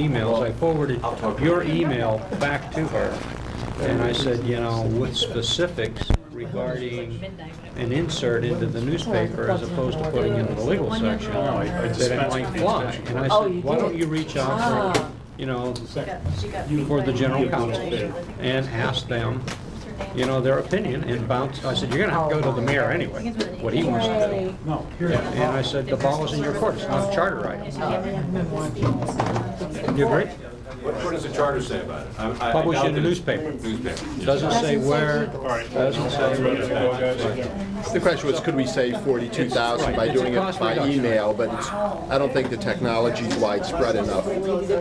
emails. I forwarded your email back to her, and I said, you know, with specifics regarding an insert into the newspaper as opposed to putting into the legal section, that it might fly. And I said, why don't you reach out for, you know, for the general counsel and ask them, you know, their opinion and bounce. I said, you're gonna have to go to the mayor anyway, what he wants to do. No, Yeah, and I said, the ball is in your court, it's not a charter item. You agree? What does the charter say about it? Publish in the newspaper. Doesn't say where, doesn't say where. The question was, could we save 42,000 by doing it by email? But it's, I don't think the technology is widespread enough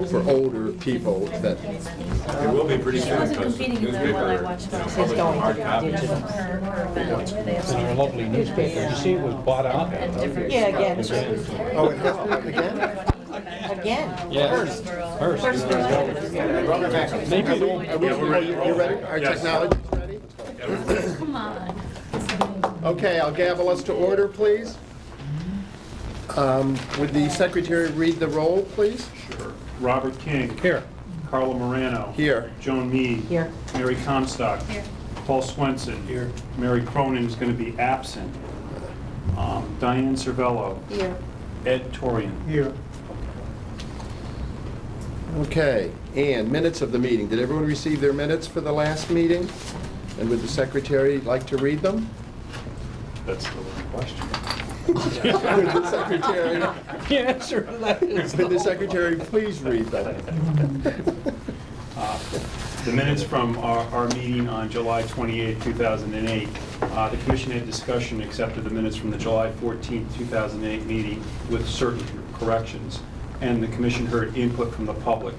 for older people that. It will be pretty soon because newspaper, publishing hard copies. It's in our lovely newspaper. You see it was bought out. Yeah, again. Oh, it has again? Again. Yeah. First. Maybe You ready? Our technology's ready? Come on. Okay, I'll gavel us to order, please. Would the secretary read the roll, please? Sure. Robert King. Here. Carla Morano. Here. Joan Mead. Here. Mary Comstock. Here. Paul Swenson. Here. Mary Cronin is going to be absent. Diane Cervello. Here. Ed Torian. Here. Okay, and minutes of the meeting. Did everyone receive their minutes for the last meeting? And would the secretary like to read them? That's the question. Would the secretary, The answer to that is would the secretary please read them? The minutes from our meeting on July 28, 2008. The commission had discussion and accepted the minutes from the July 14, 2008 meeting with certain corrections, and the commission heard input from the public.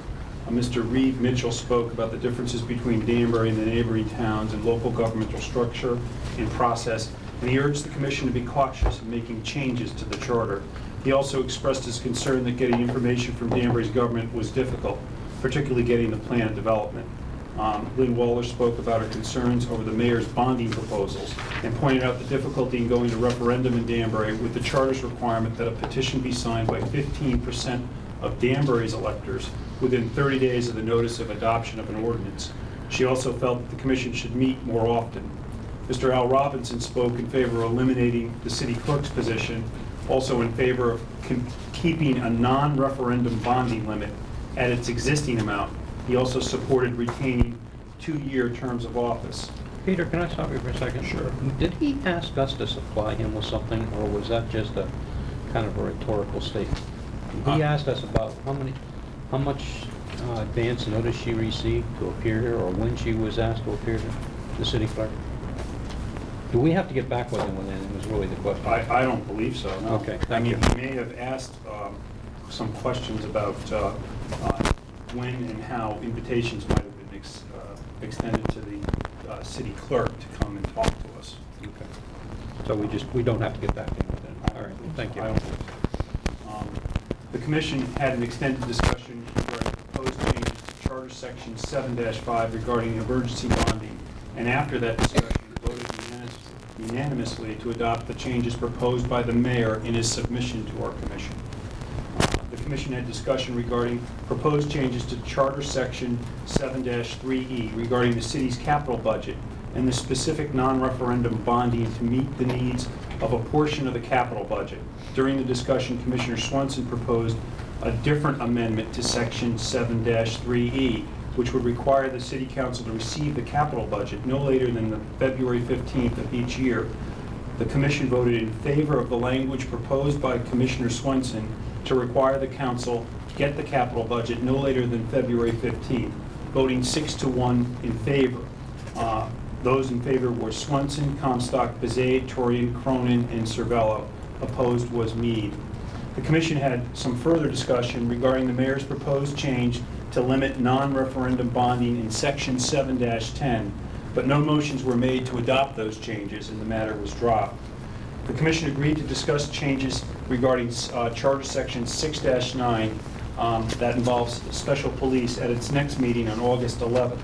Mr. Reed Mitchell spoke about the differences between Danbury and the neighboring towns in local governmental structure and process, and he urged the commission to be cautious in making changes to the charter. He also expressed his concern that getting information from Danbury's government was difficult, particularly getting the plan of development. Lynn Waller spoke about her concerns over the mayor's bonding proposals and pointed out the difficulty in going to referendum in Danbury with the charter's requirement that a petition be signed by 15% of Danbury's electors within 30 days of the notice of adoption of an ordinance. She also felt that the commission should meet more often. Mr. Al Robinson spoke in favor of eliminating the city clerk's position, also in favor of keeping a non-referendum bonding limit at its existing amount. He also supported retaining 2-year terms of office. Peter, can I stop you for a second? Sure. Did he ask us to supply him with something, or was that just a kind of a rhetorical statement? He asked us about how much advance notice she received to appear here, or when she was asked to appear here, the city clerk? Do we have to get back with him when that was really the question? I don't believe so, no. Okay, thank I mean, you. he may have asked some questions about when and how invitations might have been extended to the city clerk to come and talk to us. Okay. So we don't have to get back in with it. All right, thank you. I don't think so. The commission had an extended discussion regarding proposed changes to Charter Section 7-5 regarding emergency bonding, and after that discussion, voted unanimously to adopt the changes proposed by the mayor in his submission to our commission. The commission had discussion regarding proposed changes to Charter Section 7-3E regarding the city's capital budget and the specific non-referendum bonding to meet the needs of a portion of the capital budget. During the discussion, Commissioner Swenson proposed a different amendment to Section 7-3E, which would require the City Council to receive the capital budget no later than the February 15th of each year. The Commission voted in favor of the language proposed by Commissioner Swenson to require the Council get the capital budget no later than February 15th, voting 6-1 in favor. Those in favor were Swenson, Comstock, Bezay, Torian, Cronin, and Cervello. Opposed was Mead. The Commission had some further discussion regarding the mayor's proposed change to limit non-referendum bonding in Section 7-10, but no motions were made to adopt those changes, and the matter was dropped. The Commission agreed to discuss changes regarding Charter Section 6-9 that involves special police at its next meeting on August 11th.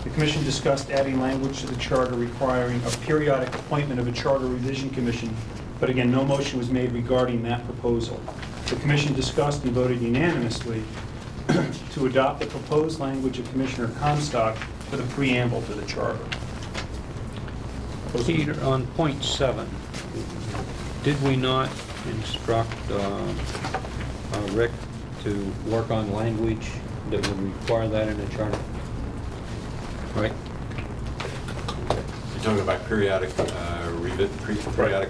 The Commission discussed adding language to the charter requiring a periodic appointment of a charter revision commission, but again, no motion was made regarding that proposal. The Commission discussed and voted unanimously to adopt the proposed language of Commissioner Comstock for the preamble to the charter. Peter, on point 7, did we not instruct Rick to work on language that would require that in a charter? Right? You're talking about periodically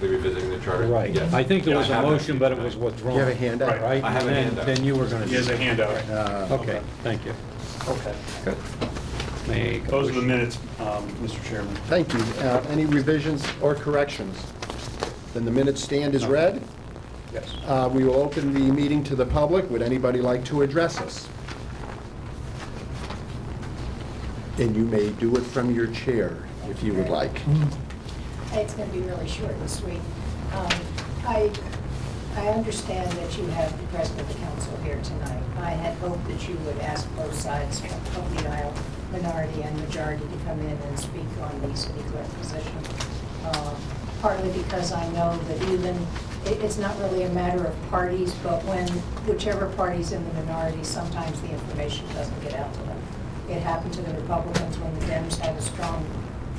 revisiting the charter? Right. Yes. I think there Yeah, was I a have motion, that. but it was withdrawn. You have a handout? Right? I have a And handout. Then you were going to... He has a handout. Okay, thank you. Okay. Good. Make a Those are the motion. minutes, Mr. Chairman. Thank you. Any revisions or corrections? Then the minutes stand as read. Yes. We will open the meeting to the public. Would anybody like to address us? And you may do it from your chair if you would like. It's going to be really short and sweet. I understand that you have the President of the Council here tonight. I had hoped that you would ask both sides of the aisle, minority and majority, to come in and speak on the city clerk position. Partly because I know that it's not really a matter of parties, but whichever party's in the minority, sometimes the information doesn't get out to them. It happened to the Republicans when the Dems had a strong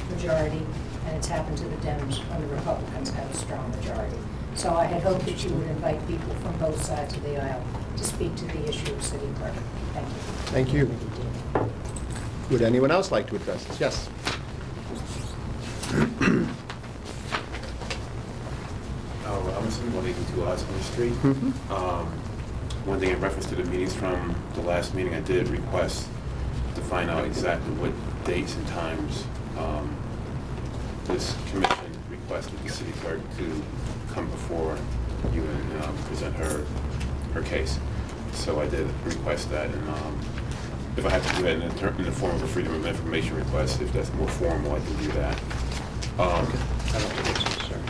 majority, and it's happened to the Dems when the Republicans had a strong majority. So I had hoped that you would invite people from both sides of the aisle to speak to the issue of city clerk. Thank you. Thank you. Would anyone else like to address us? Yes. Robinson, 182 Osborne Street. Mhm. One thing in reference to the meetings from the last meeting, I did request to find out exactly what dates and times this commission requested the city clerk to come before you and present her case. So I did request that, and if I have to do that in the form of a Freedom of Information request, if that's more formal, I can do that. I don't think it's necessary.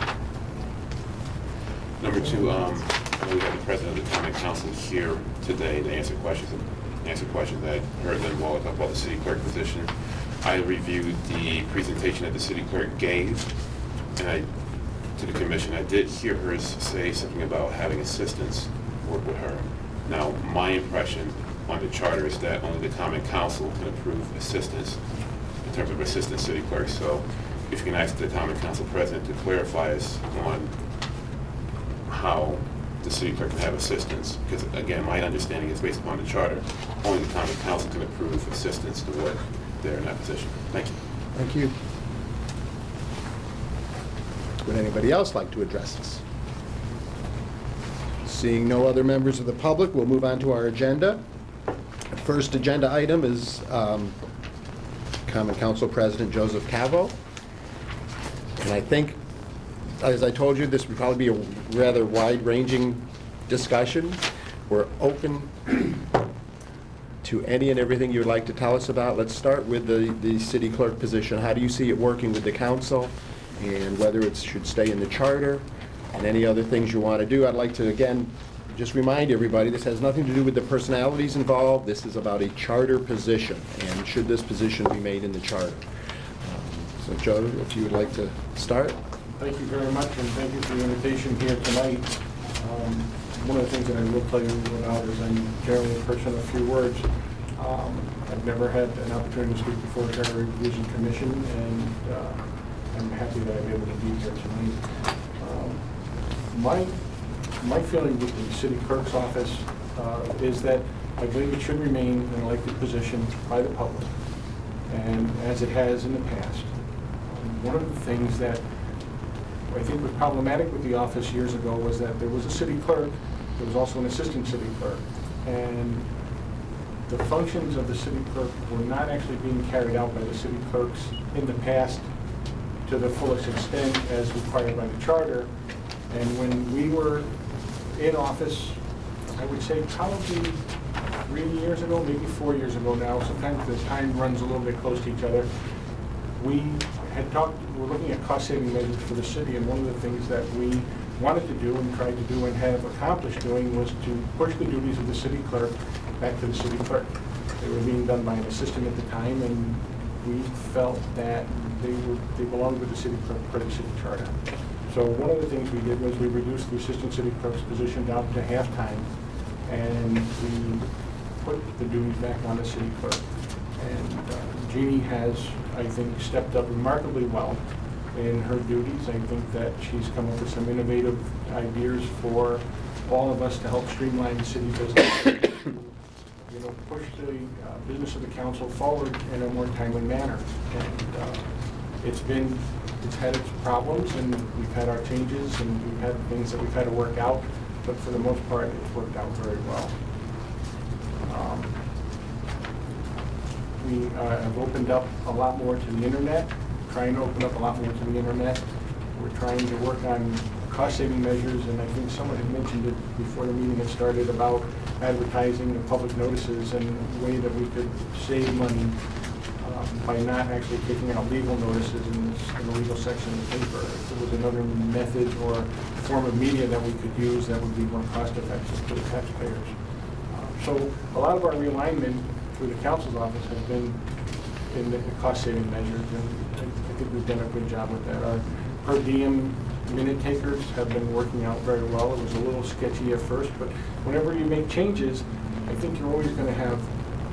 Number two, I know we have the president of the common council here today to answer questions that I heard them while I talked about the city clerk position. I reviewed the presentation that the city clerk gave, and to the commission, I did hear her say something about having assistants work with her. Now, my impression on the charter is that only the common council can approve assistants in terms of assistant city clerks. So if you can ask the common council president to clarify us on how the city clerk can have assistants, because again, my understanding is based upon the charter, only the common council can approve assistants to work there in that position. Thank you. Thank you. Would anybody else like to address us? Seeing no other members of the public, we'll move on to our agenda. The first agenda item is Common Council President Joseph Cavo. And I think, as I told you, this would probably be a rather wide-ranging discussion. We're open to any and everything you'd like to tell us about. Let's start with the city clerk position. How do you see it working with the council, and whether it should stay in the charter, and any other things you want to do? I'd like to, again, just remind everybody, this has nothing to do with the personalities involved. This is about a charter position, and should this position be made in the charter? So, Joe, if you would like to start. Thank you very much, and thank you for the invitation here tonight. One of the things that I will tell you about is I'm generally a person of few words. I've never had an opportunity to speak before a Charter Revision Commission, and I'm happy that I'm able to be here tonight. My feeling with the city clerk's office is that I believe it should remain an elected position by the public, and as it has in the past. One of the things that I think was problematic with the office years ago was that there was a city clerk, there was also an assistant city clerk, and the functions of the city clerk were not actually being carried out by the city clerks in the past to the fullest extent as required by the charter. And when we were in office, I would say probably 3 years ago, maybe 4 years ago now, sometimes the time runs a little bit close to each other, we were looking at cost-saving measures for the city, and one of the things that we wanted to do and tried to do and have accomplished doing was to push the duties of the city clerk back to the city clerk. They were being done by an assistant at the time, and we felt that they belonged with the city clerk per the city charter. So one of the things we did was we reduced the assistant city clerk's position down to half-time, and we put the duties back on the city clerk. And Jeannie has, I think, stepped up remarkably well in her duties. I think that she's come up with some innovative ideas for all of us to help streamline the city business. You know, push the business of the council forward in a more timely manner. And it's had its problems, and we've had our changes, and we've had things that we've had to work out, but for the most part, it's worked out very well. We have opened up a lot more to the internet, trying to open up a lot more to the internet. We're trying to work on cost-saving measures, and I think someone had mentioned it before the meeting had started about advertising and public notices and the way that we could save money by not actually taking out legal notices in the legal section of the paper. If there was another method or form of media that we could use that would be more cost-effective for the taxpayers. So a lot of our realignment through the council's office has been in the cost-saving measures, and I think we've done a good job with that. Our per diem minute takers have been working out very well. It was a little sketchy at first, but whenever you make changes, I think you're always going to have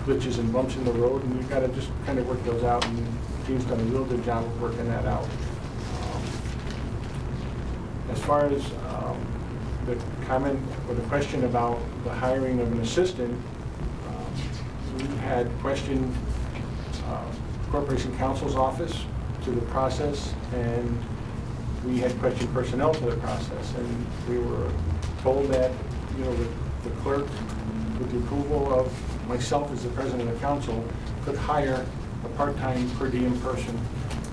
glitches and bumps in the road, and you've got to just kind of work those out, and the team's done a real good job of working that out. As far as the comment or the question about the hiring of an assistant, we had questioned Corporation Counsel's office to the process, and we had questioned personnel to the process, and we were told that, you know, the clerk, with the approval of myself as the president of the council, could hire a part-time per diem person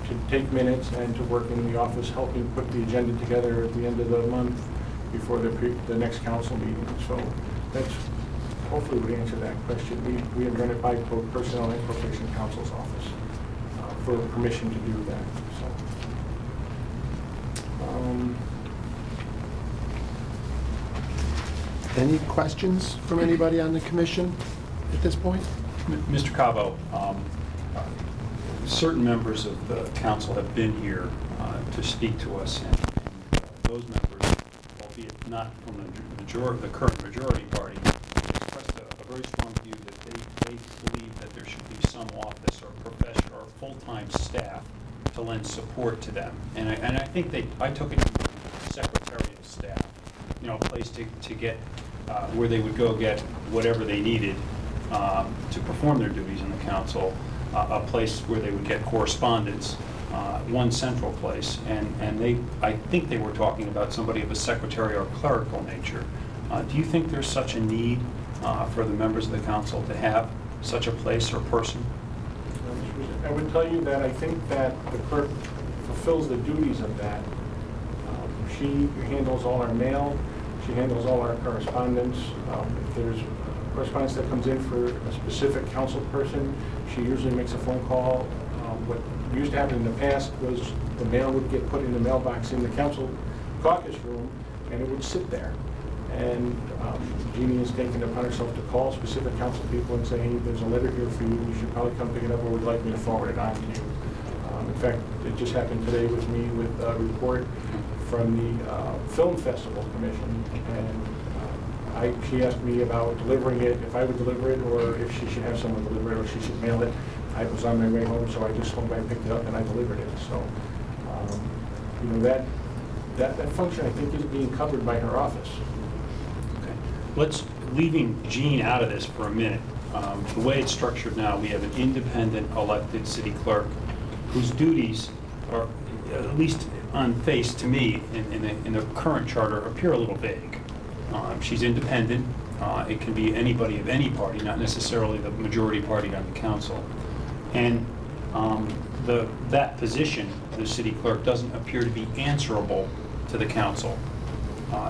to take minutes and to work in the office helping put the agenda together at the end of the month before the next council meeting. So that's hopefully would answer that question. We have run it by both personnel and corporation counsel's office for permission to do that. So. Any questions from anybody on the commission at this point? Mr. Cabo, certain members of the council have been here to speak to us, and those members, albeit not from the current majority party, expressed a very strong view that they believe that there should be some office or professional or full-time staff to lend support to them. And I think I took it to secretarial staff, you know, a place to get where they would go get whatever they needed to perform their duties in the council, a place where they would get correspondence, one central place. And I think they were talking about somebody of a secretarial or clerical nature. Do you think there's such a need for the members of the council to have such a place or person? I would tell you that I think that the clerk fulfills the duties of that. She handles all our mail. She handles all our correspondence. If there's correspondence that comes in for a specific council person, she usually makes a phone call. What used to happen in the past was the mail would get put in the mailbox in the council caucus room, and it would sit there. And Jeannie has taken it upon herself to call specific council people and say, hey, there's a letter here for you. You should probably come pick it up, or would you like me to forward it on to you? In fact, it just happened today with me with a report from the Film Festival Commission, and she asked me about delivering it, if I would deliver it, or if she should have someone deliver it, or she should mail it. I was on my way home, so I just swung by and picked it up, and I delivered it. So, you know, that function, I think, is being covered by her office. Let's, leaving Jean out of this for a minute, the way it's structured now, we have an independent elected city clerk whose duties are, at least on face to me, in the current charter, appear a little vague. She's independent. It can be anybody of any party, not necessarily the majority party on the council. And that position, the city clerk, doesn't appear to be answerable to the council,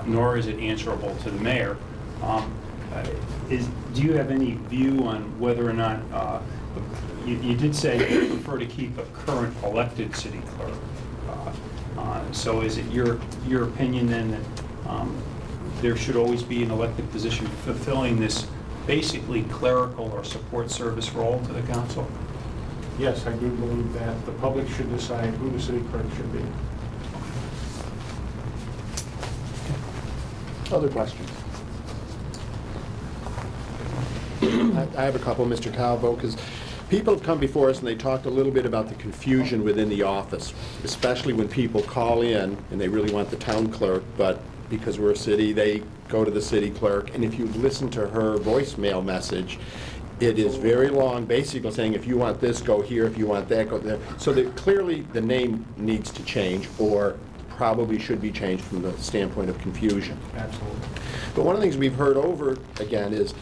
nor is it answerable to the mayor. Do you have any view on whether or not, you did say you prefer to keep a current elected city clerk. So is it your opinion then that there should always be an elected position fulfilling this basically clerical or support service role to the council? Yes, I do believe that the public should decide who the city clerk should be. Other questions? I have a couple, Mr. Calvo, because people have come before us and they talked a little bit about the confusion within the office, especially when people call in and they really want the town clerk, but because we're a city, they go to the city clerk. And if you listen to her voicemail message, it is very long, basically saying, if you want this, go here, if you want that, go there. So that clearly the name needs to change, or probably should be changed from the standpoint of confusion. Absolutely. But one of the things we've heard over again is,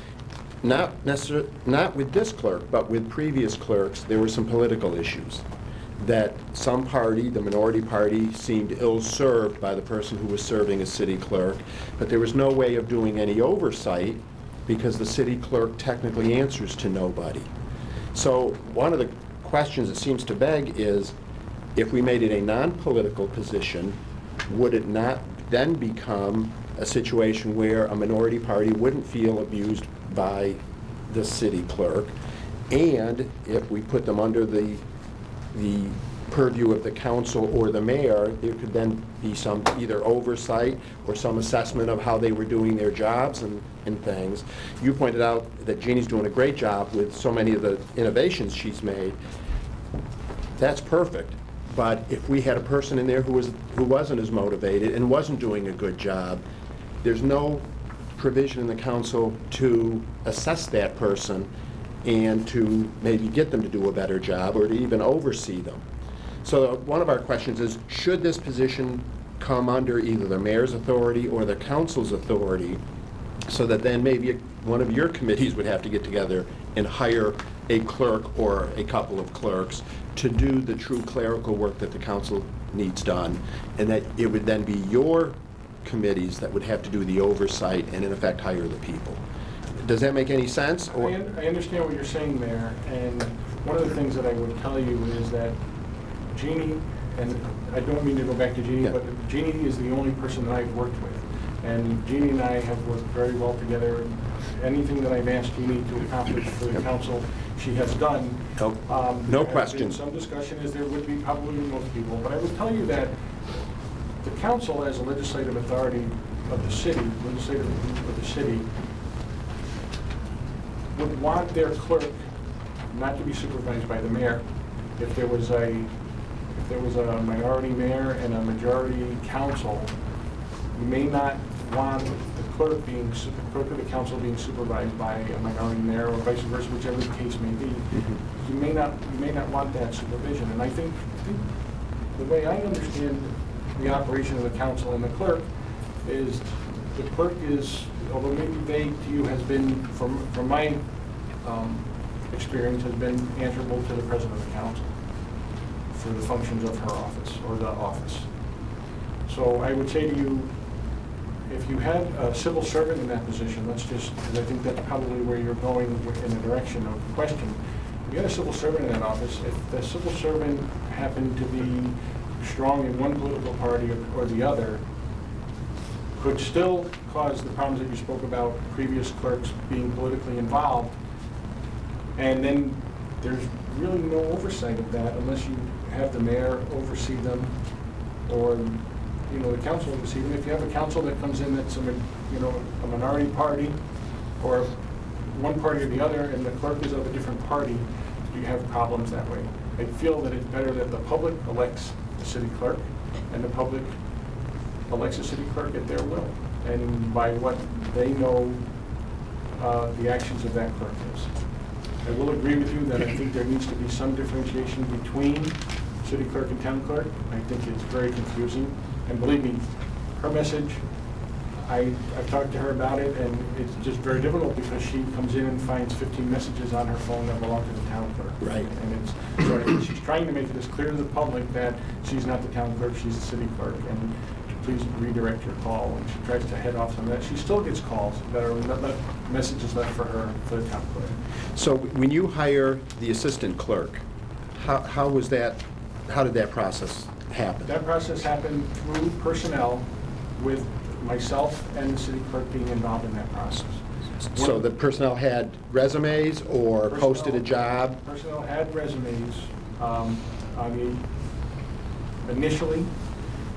not with this clerk, but with previous clerks, there were some political issues. That some party, the minority party, seemed ill-served by the person who was serving as city clerk, but there was no way of doing any oversight because the city clerk technically answers to nobody. So one of the questions it seems to beg is, if we made it a non-political position, would it not then become a situation where a minority party wouldn't feel abused by the city clerk? And if we put them under the purview of the council or the mayor, there could then be some either oversight or some assessment of how they were doing their jobs and things. You pointed out that Jeannie's doing a great job with so many of the innovations she's made. That's perfect. But if we had a person in there who wasn't as motivated and wasn't doing a good job, there's no provision in the council to assess that person and to maybe get them to do a better job or to even oversee them. So one of our questions is, should this position come under either the mayor's authority or the council's authority, so that then maybe one of your committees would have to get together and hire a clerk or a couple of clerks to do the true clerical work that the council needs done, and that it would then be your committees that would have to do the oversight and in effect hire the people. Does that make any sense? I understand what you're saying there, and one of the things that I would tell you is that Jeannie, and I don't mean to go back to Jeannie, Yeah. but Jeannie is the only person that I've worked with. And Jeannie and I have worked very well together. Anything that I've asked Jeannie to accomplish for the council, she has done. No question. Some discussion as there would be probably with most people, but I would tell you that the council as a legislative authority of the city, would want their clerk not to be supervised by the mayor. If there was a minority mayor and a majority council, you may not want the clerk of the council being supervised by a minority mayor or vice versa, whichever the case may be. You may not want that supervision. And I think the way I understand the operation of the council and the clerk is, the clerk is, although maybe vague to you, has been, from my experience, has been answerable to the president of the council for the functions of her office, or the office. So I would say to you, if you had a civil servant in that position, let's just, because I think that's probably where you're going in the direction of the question. If you had a civil servant in that office, if the civil servant happened to be strong in one political party or the other, could still cause the problems that you spoke about, previous clerks being politically involved, and then there's really no oversight of that unless you have the mayor oversee them, or the council oversee them. If you have a council that comes in that's a minority party, or one party or the other, and the clerk is of a different party, you have problems that way. I feel that it's better that the public elects the city clerk, and the public elects a city clerk at their will, and by what they know the actions of that clerk is. I will agree with you that I think there needs to be some differentiation between city clerk and town clerk. I think it's very confusing, and believe me, her message, I've talked to her about it, and it's just very difficult because she comes in and finds 15 messages on her phone that belong to the town clerk. Right. And so I think she's trying to make it as clear to the public that she's not the town clerk, she's the city clerk, and please redirect your call. And she tries to head off some of that. She still gets calls that are messages left for her for the town clerk. So when you hire the assistant clerk, how did that process happen? That process happened through personnel, with myself and the city clerk being involved in that process. So the personnel had resumes or posted a job? Personnel had resumes initially,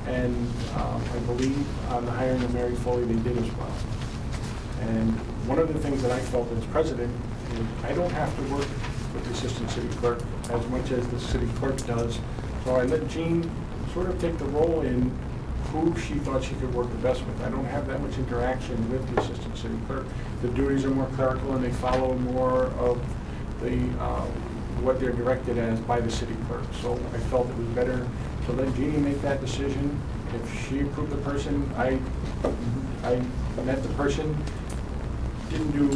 and I believe on the hiring of Mary Foley they did as well. And one of the things that I felt as president I don't have to work with the assistant city clerk as much as the city clerk does. So I let Jean sort of take the role in who she thought she could work the best with. I don't have that much interaction with the assistant city clerk. The duties are more clerical and they follow more of the what they're directed as by the city clerk. So I felt it was better to let Jeannie make that decision. If she approved the person, I met the person, didn't do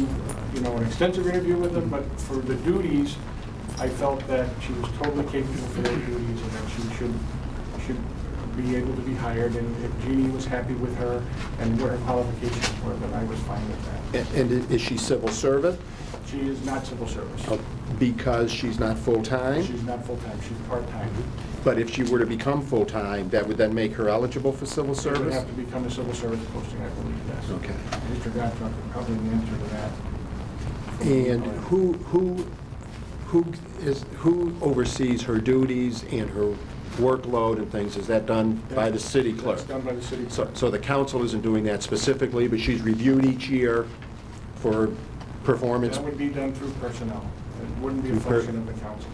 an extensive interview with them, but for the duties, I felt that she was totally capable for those duties and that she should be able to be hired. And if Jeannie was happy with her and what her qualifications were, then I was fine with that. And is she civil service? She is not civil service. Because she's not full-time? She's not full-time, she's part-time. But if she were to become full-time, that would then make her eligible for civil She would service? have to become a civil service posting, I believe, yes. Okay. Mr. Gottschalk could probably answer to that. And who oversees her duties and her workload and things? Is that done by the city clerk? That's done by the city clerk. So the council isn't doing that specifically, but she's reviewed each year for performance? That would be done through personnel. It wouldn't be a Through function of the council.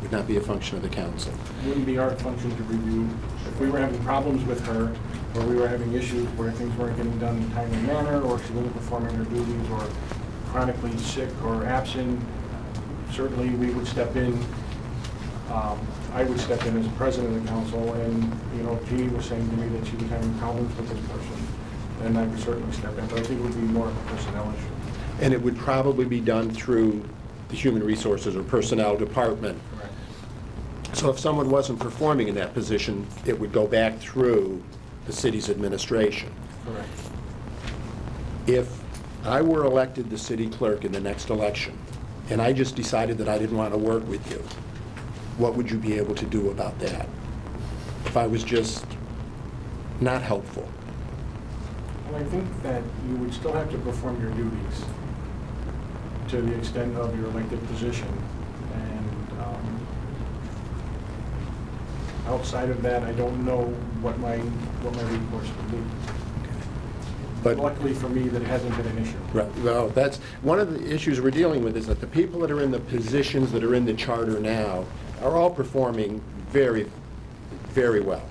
Would not be a function of the council. It wouldn't be our function to review. If we were having problems with her, or we were having issues where things weren't getting done in a timely manner, or she wasn't performing her duties, or chronically sick or absent, certainly we would step in. I would step in as president of the council, and if Jeannie was saying to me that she was having problems with this person, then I would certainly step in. But I think it would be more of a personnel issue. And it would probably be done through the Human Resources or Personnel Department. Correct. So if someone wasn't performing in that position, it would go back through the city's administration. Correct. If I were elected the city clerk in the next election, and I just decided that I didn't want to work with you, what would you be able to do about that? If I was just not helpful? Well, I think that you would still have to perform your duties to the extent of your elected position. And outside of that, I don't know what my recourse would be. But luckily for me, that hasn't been an issue. right, well, that's one of the issues we're dealing with, is that the people that are in the positions that are in the charter now are all performing very, very well.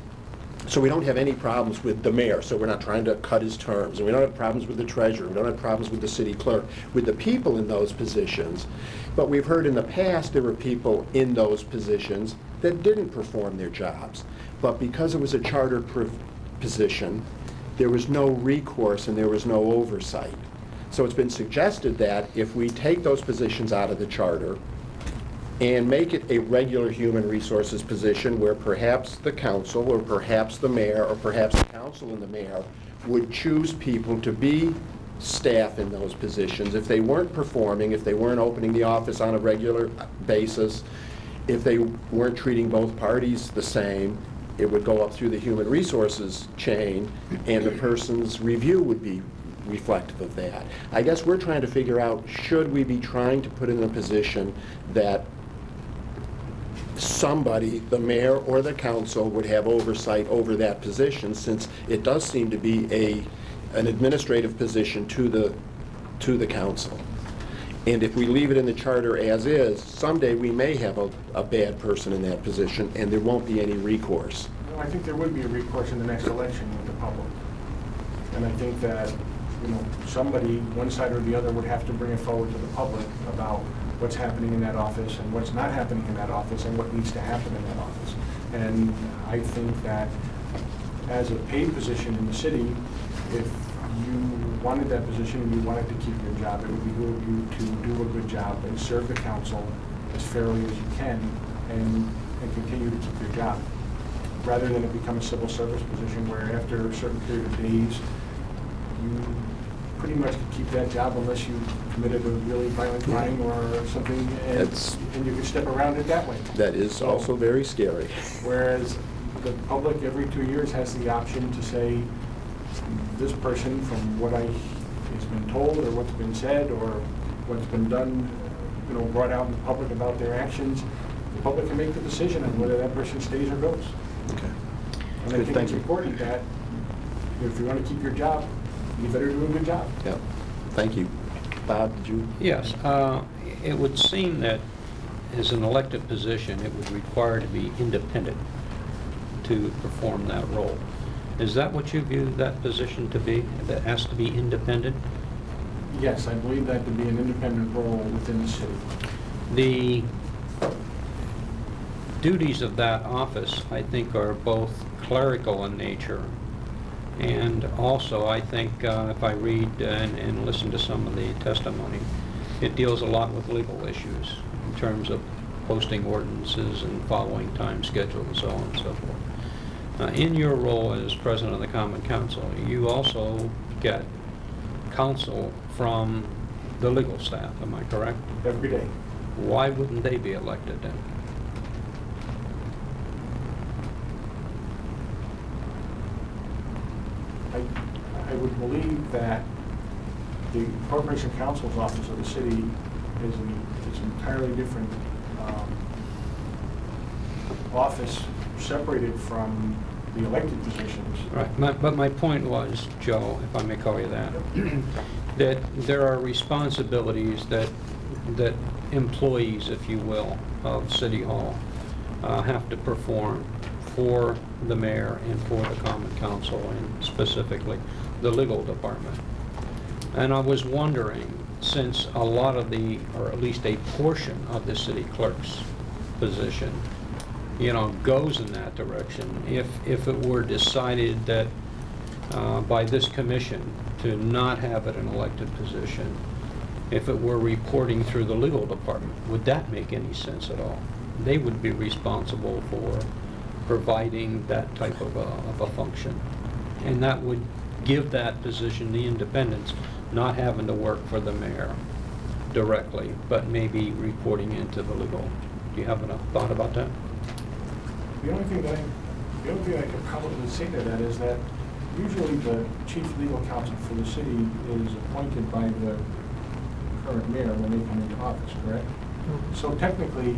So we don't have any problems with the mayor, so we're not trying to cut his terms, and we don't have problems with the treasurer, we don't have problems with the city clerk, with the people in those positions. But we've heard in the past there were people in those positions that didn't perform their jobs. But because it was a charter position, there was no recourse and there was no oversight. So it's been suggested that if we take those positions out of the charter and make it a regular human resources position where perhaps the council or perhaps the mayor or perhaps the council and the mayor would choose people to be staff in those positions. If they weren't performing, if they weren't opening the office on a regular basis, if they weren't treating both parties the same, it would go up through the human resources chain and the person's review would be reflective of that. I guess we're trying to figure out, should we be trying to put in a position that somebody, the mayor or the council, would have oversight over that position, since it does seem to be an administrative position to the council. And if we leave it in the charter as is, someday we may have a bad person in that position and there won't be any recourse. Well, I think there would be a recourse in the next election with the public. And I think that, somebody, one side or the other, would have to bring it forward to the public about what's happening in that office and what's not happening in that office and what needs to happen in that office. And I think that as a paid position in the city, if you wanted that position and you wanted to keep your job, it would behoove you to do a good job and serve the council as fairly as you can and continue to keep your job, rather than it become a civil service position where after a certain period of days, you pretty much can keep that job unless you committed a really violent crime or something, and you can step around it that way. That is also very scary. Whereas the public every 2 years has the option to say, this person, from what has been told or what's been said or what's been done, brought out in the public about their actions, the public can make the decision on whether that person stays or goes. Okay. And I think it's important that if you want to keep your job, you better do a good job. Yeah. Thank you. Bob, did you? Yes, it would seem that as an elected position, it would require to be independent to perform that role. Is that what you view that position to be, that has to be independent? Yes, I believe that to be an independent role within the city. The duties of that office, I think, are both clerical in nature, and also, I think, if I read and listen to some of the testimony, it deals a lot with legal issues in terms of posting ordinances and following time schedules and so on and so forth. In your role as president of the Common Council, you also get counsel from the legal staff, am I correct? Every day. Why wouldn't they be elected then? I would believe that the Corporation Counsel's Office of the city is an entirely different office, separated from the elected positions. Right, but my point was, Joe, if I may call you that, that there are responsibilities that employees, if you will, of City Hall have to perform for the mayor and for the Common Council, and specifically the legal department. And I was wondering, since a lot of the, or at least a portion of the city clerk's position, goes in that direction, if it were decided that by this commission to not have it an elected position, if it were reporting through the legal department, would that make any sense at all? They would be responsible for providing that type of a function. And that would give that position the independence, not having to work for the mayor directly, but maybe reporting into the legal. Do you have enough thought about that? The only thing I could probably say to that is that usually the chief legal counsel for the city is appointed by the current mayor when they come into office, correct? So technically,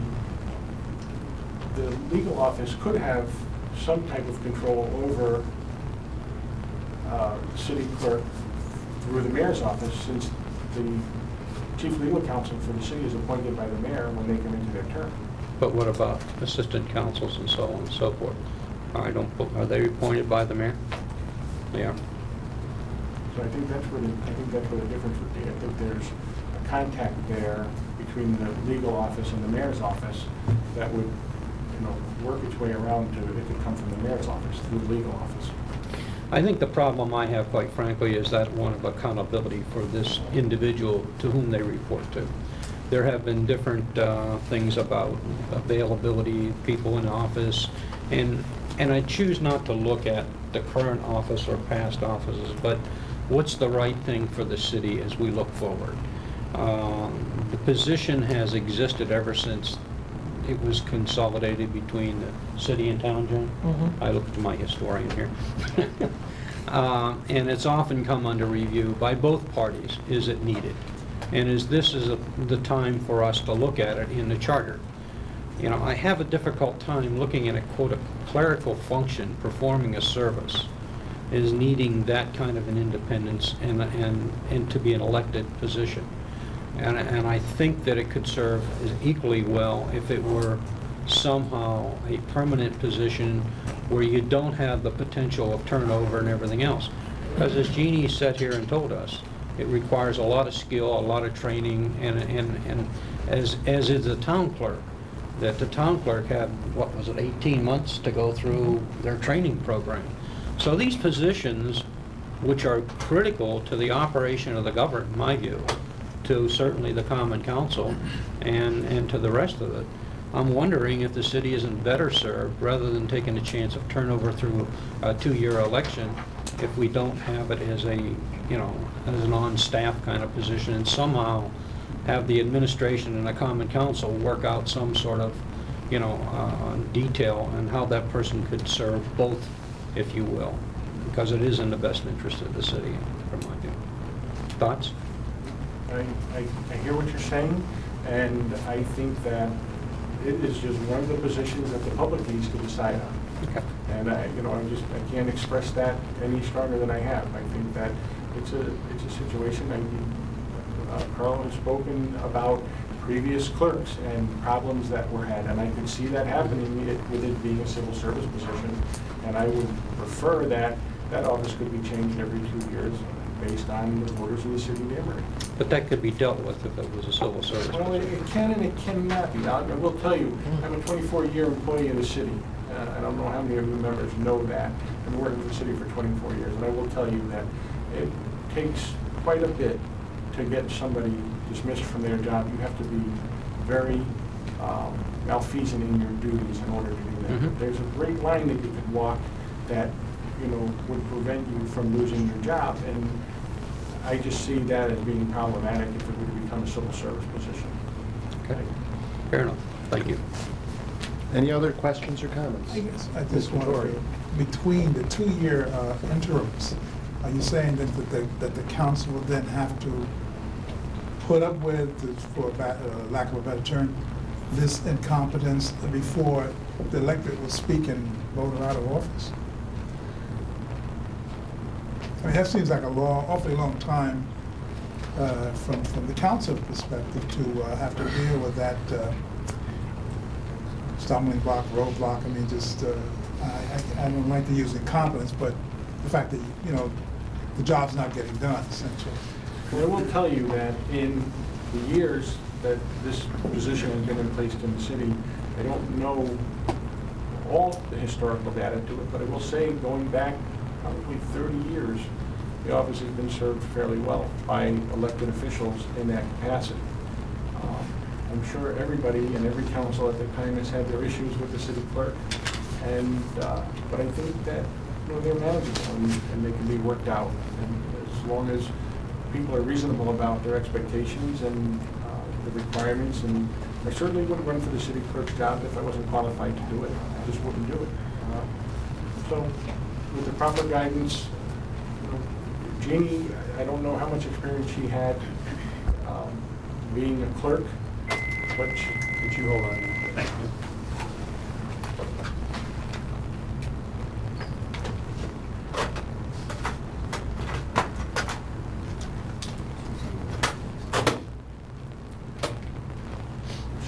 the legal office could have some type of control over the city clerk through the mayor's office, since the chief legal counsel for the city is appointed by the mayor when they come into their term. But what about assistant counsels and so on and so forth? Are they appointed by the mayor? They are. So I think that's where the difference would be. I think there's a contact there between the legal office and the mayor's office that would, work its way around to, it could come from the mayor's office through the legal office. I think the problem I have, quite frankly, is that one of accountability for this individual to whom they report to. There have been different things about availability, people in office, and I choose not to look at the current office or past offices, but what's the right thing for the city as we look forward. The position has existed ever since it was consolidated between the city and town, John. I look to my historian here. And it's often come under review by both parties. Is it needed? And this is the time for us to look at it in the charter. I have a difficult time looking at a, quote, a clerical function performing a service is needing that kind of an independence and to be an elected position. And I think that it could serve as equally well if it were somehow a permanent position where you don't have the potential of turnover and everything else. Because as Jeannie sat here and told us, it requires a lot of skill, a lot of training, and as is the town clerk, that the town clerk had, 18 months to go through their training program. So these positions, which are critical to the operation of the government, in my view, to certainly the Common Council and to the rest of it, I'm wondering if the city isn't better served, rather than taking a chance of turnover through a 2-year election, if we don't have it as a, as an on-staff kind of position, and somehow have the administration and the Common Council work out some sort of, detail on how that person could serve both, if you will, because it is in the best interest of the city, from my view. Thoughts? I hear what you're saying, and I think that it is just one of the positions that the public needs to decide on. Okay. And I can't express that any stronger than I have. I think that it's a situation. Carl has spoken about previous clerks and problems that were had, and I could see that happening with it being a civil service position. And I would prefer that that office could be changed every 2 years based on the borders of the city of Danbury. But that could be dealt with if it was a civil service Well, position. it can and it cannot be. I will tell you, I'm a 24-year employee of the city. I don't know how many of you members know that. I've been working for the city for 24 years, and I will tell you that it takes quite a bit to get somebody dismissed from their job. You have to be very malfeasant in your duties in order to do that. Mhm. There's a great line that you could walk that, would prevent you from losing your job, and I just see that as being problematic if it were to become a civil service position. Okay, fair enough. Thank you. Any other questions or comments? I guess I just Mr. Torrey. wonder, between the 2-year interims, are you saying that the council would then have to put up with, for lack of a better term, this incompetence before the elected will speak and vote her out of office? I mean, that seems like awfully long time from the council perspective to have to deal with that stumbling block, roadblock. I mean, just, I don't like to use incompetence, but the fact that, the job's not getting done, essentially. Well, I will tell you that in the years that this position has been in place in the city, I don't know all the historical data to it, but I will say going back probably 30 years, the office has been served fairly well by elected officials in that capacity. I'm sure everybody and every council at the time has had their issues with the city clerk, and but I think that they're manageable and they can be worked out, and as long as people are reasonable about their expectations and the requirements. And I certainly wouldn't run for the city clerk's job if I wasn't qualified to do it. I just wouldn't do it. So with the proper guidance, Jeannie, I don't know how much experience she had being a clerk, but could you hold on? Thank you.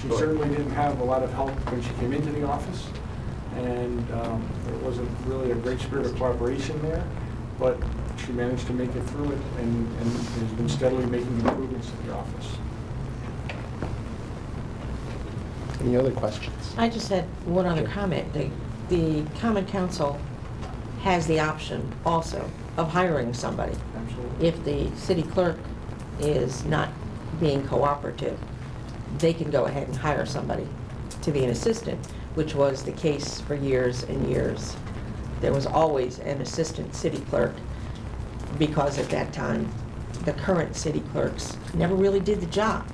She certainly didn't have a lot of help when she came into the office, and there wasn't really a great spirit of cooperation there, but she managed to make it through it and has been steadily making improvements in the office. Any other questions? I just had one other comment. The Common Council has the option also of hiring somebody. Absolutely. If the city clerk is not being cooperative, they can go ahead and hire somebody to be an assistant, which was the case for years and years. There was always an assistant city clerk because at that time, the current city clerks never really did the job.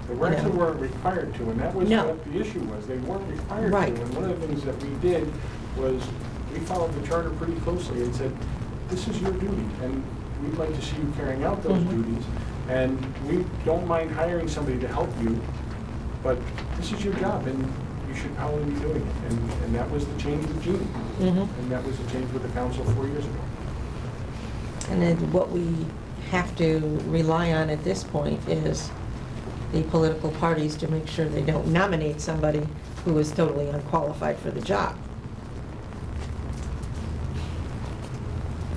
They weren't required to, and that was No. what the issue was. They weren't required Right. to. And one of the things that we did was we followed the charter pretty closely and said, this is your duty, and we'd like to see you carrying out those duties. And we don't mind hiring somebody to help you, but this is your job, and you should probably be doing it. And that was the change with Jeannie. And that was the change with the council 4 years ago. And then what we have to rely on at this point is the political parties to make sure they don't nominate somebody who is totally unqualified for the job.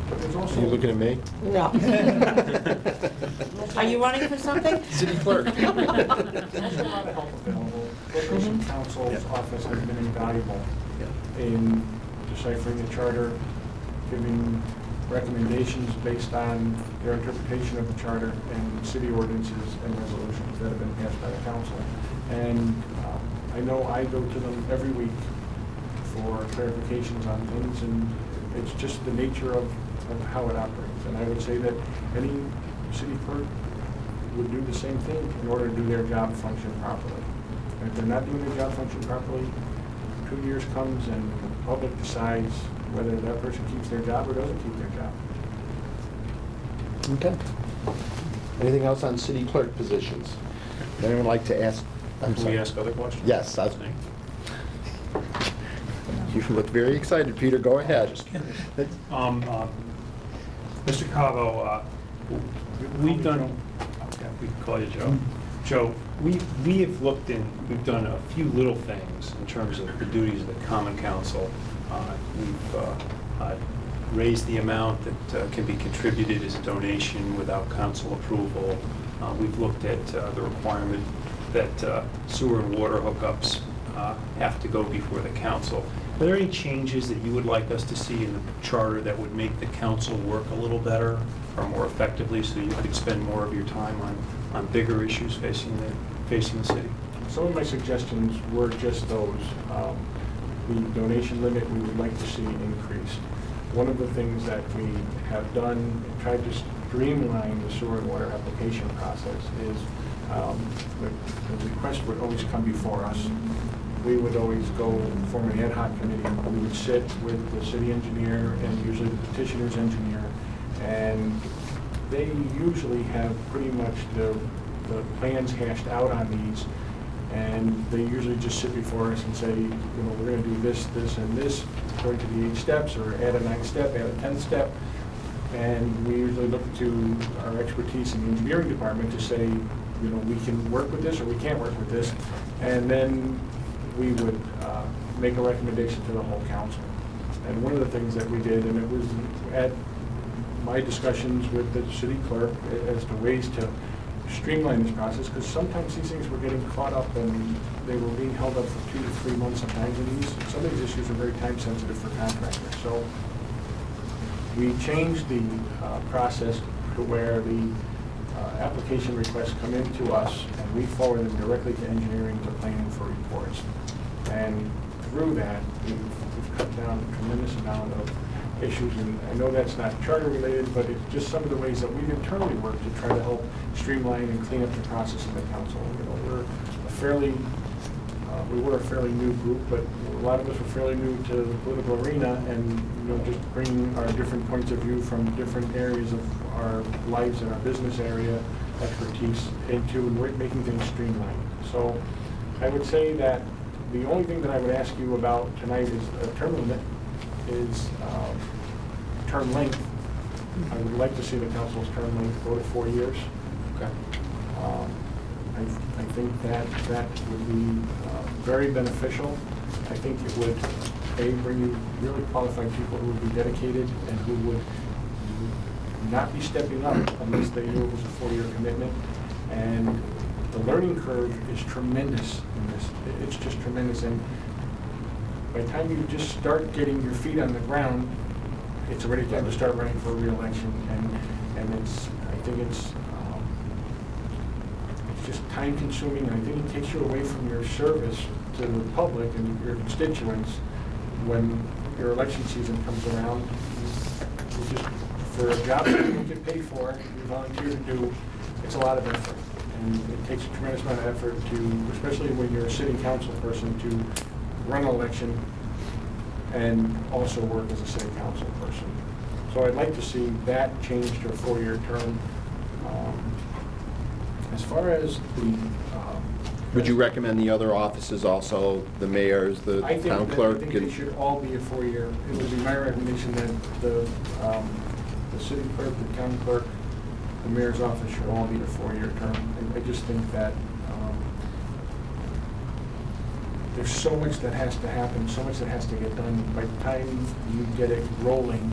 But there's Are also... you looking at me? No. Are you running for something? City clerk. There's a lot of help available. Corporation Counsel's office has been invaluable in deciphering the charter, giving recommendations based on their interpretation of the charter and city ordinances and resolutions that have been passed by the council. And I know I go to them every week for clarifications on things, and it's just the nature of how it operates. And I would say that any city clerk would do the same thing in order to do their job function properly. And if they're not doing their job function properly, 2 years comes and the public decides whether that person keeps their job or doesn't keep their job. Okay. Anything else on city clerk positions? Would anyone like to ask? Can we ask other questions? Yes. You look very excited, Peter. Go ahead. Just curious. Mr. Cavo, we've done, okay. we can call you Joe. Joe, we have looked in, we've done a few little things in terms of the duties of the Common Council. We've raised the amount that can be contributed as a donation without council approval. We've looked at the requirement that sewer and water hookups have to go before the council. Are there any changes that you would like us to see in the charter that would make the council work a little better or more effectively so you could spend more of your time on bigger issues facing the city? Some of my suggestions were just those. The donation limit we would like to see increased. One of the things that we have done, tried to streamline the sewer and water application process is the request would always come before us. We would always go form an ad hoc committee. We would sit with the city engineer and usually the petitioner's engineer, and they usually have pretty much the plans hashed out on these, and they usually just sit before us and say, you know, we're going to do this, this, and this according to the 8 steps, or add a 9th step, add a 10th step, and we usually look to our expertise in the engineering department to say, you know, we can work with this or we can't work with this, and then we would make a recommendation to the whole council. And one of the things that we did, and it was at my discussions with the city clerk as to ways to streamline this process, because sometimes these things were getting caught up and they were being held up for 2 to 3 months sometimes, and some of these issues are very time sensitive for contractors. So we changed the process to where the application requests come in to us and we forward them directly to engineering to planning for reports. And through that, we've cut down a tremendous amount of issues, and I know that's not charter related, but it's just some of the ways that we've internally worked to try to help streamline and clean up the process in the council. You know, we were a fairly new group, but a lot of us were fairly new to the political arena, and you know, just bringing our different points of view from different areas of our lives and our business area expertise into making things streamlined. So I would say that the only thing that I would ask you about tonight is a term limit, is term length. I would like to see the council's term length go to 4 years. Okay. I think that would be very beneficial. I think it would, bring you really qualified people who would be dedicated and who would not be stepping up unless they knew it was a 4-year commitment. And the learning curve is tremendous in this. It's just tremendous. And by the time you just start getting your feet on the ground, it's already time to start running for a re-election. And I think it's just time consuming. I think it takes you away from your service to the public and your constituents when your election season comes around. You just, for a job that you don't get paid for, you volunteer to do, it's a lot of effort. And it takes a tremendous amount of effort to, especially when you're a city council person, to run an election and also work as a city council person. So I'd like to see that change to a 4-year term. As far as the... Would you recommend the other offices also, the mayors, the town clerk? I think they should all be a 4-year. It would be my recommendation that the city clerk, the town clerk, the mayor's office should all be a 4-year term. I just think that there's so much that has to happen, so much that has to get done. By the time you get it rolling,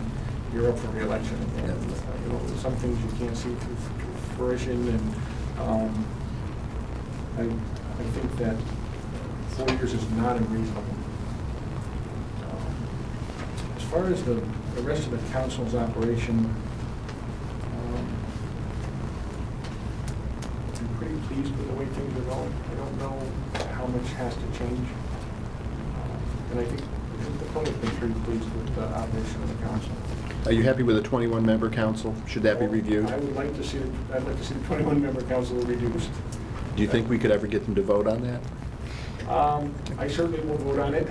you're up for re-election. And you know, some things you can't see through fruition, and I think that 4 years is not unreasonable. As far as the rest of the council's operation, I'm pretty pleased with the way things are going. I don't know how much has to change. And I think the public's been pretty pleased with the operation of the council. Are you happy with a 21-member council? Should that be reviewed? I would like to see, I'd like to see the 21-member council reduced. Do you think we could ever get them to vote on that? I certainly will vote on it.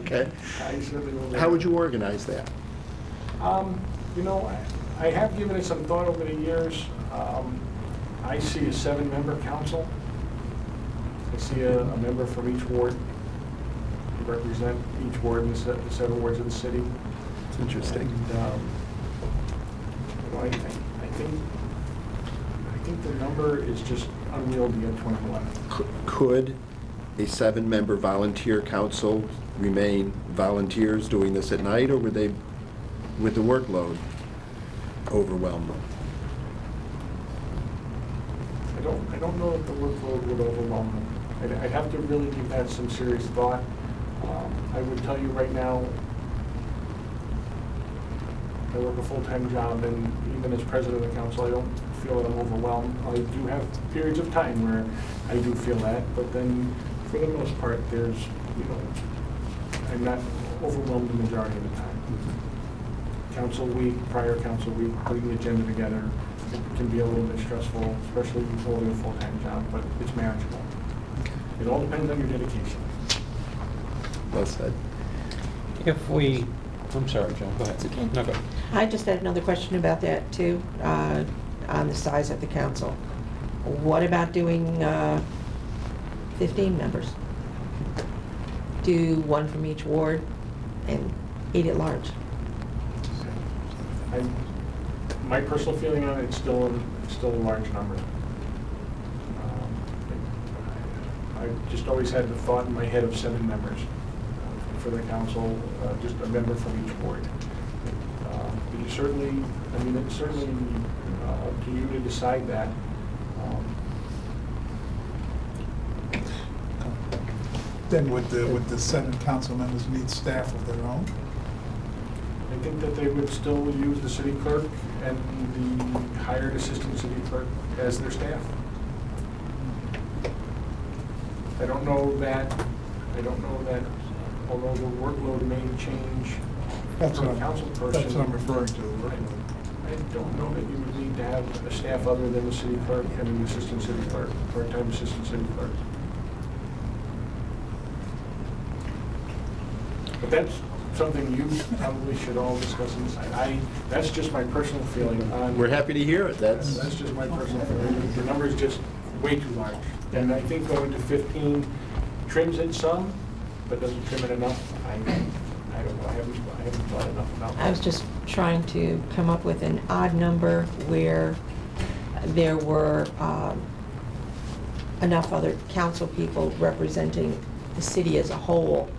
Okay. I certainly will vote. How would you organize that? You know, I have given it some thought over the years. I see a 7-member council. I see a member from each ward to represent each ward in the 7 wards of the city. It's interesting. And, you know, I think think the number is just unwieldy at 2011. Could a 7-member volunteer council remain volunteers doing this at night, or would they, with the workload, overwhelm them? I don't know if the workload would overwhelm them. I'd have to really give that some serious thought. I would tell you right now, I work a full-time job, and even as president of the council, I don't feel that I'm overwhelmed. I do have periods of time where I do feel that, but then for the most part, there's, I'm not overwhelmed the majority of the time. Council week, prior council week, putting the agenda together, it can be a little bit stressful, especially holding a full-time job, but it's manageable. It all depends on your dedication. Well said. I'm sorry, John, go ahead. It's okay. No, go ahead. I just had another question about that too, on the size of the council. What about doing 15 members? Do one from each ward and 8 at large. My personal feeling on it, it's still a large number. I just always had the thought in my head of 7 members for the council, just a member from each ward. But it's certainly up to you to decide that. Then would the 7 council members need staff of their own? I think that they would still use the city clerk and the hired assistant city clerk as their staff. I don't know that, although the workload may change for a council person. That's what I'm referring to, the workload. I don't know that you would need to have a staff other than the city clerk and an assistant city clerk, part-time assistant city clerk. But that's something you probably should all discuss inside. That's just my personal feeling on. We're happy to hear it. That's just my personal feeling. The number is just way too large. And I think going to 15 trims it some, but doesn't trim it enough. I don't know. I haven't thought enough about that. I was just trying to come up with an odd number where there were enough other council people representing the city as a whole,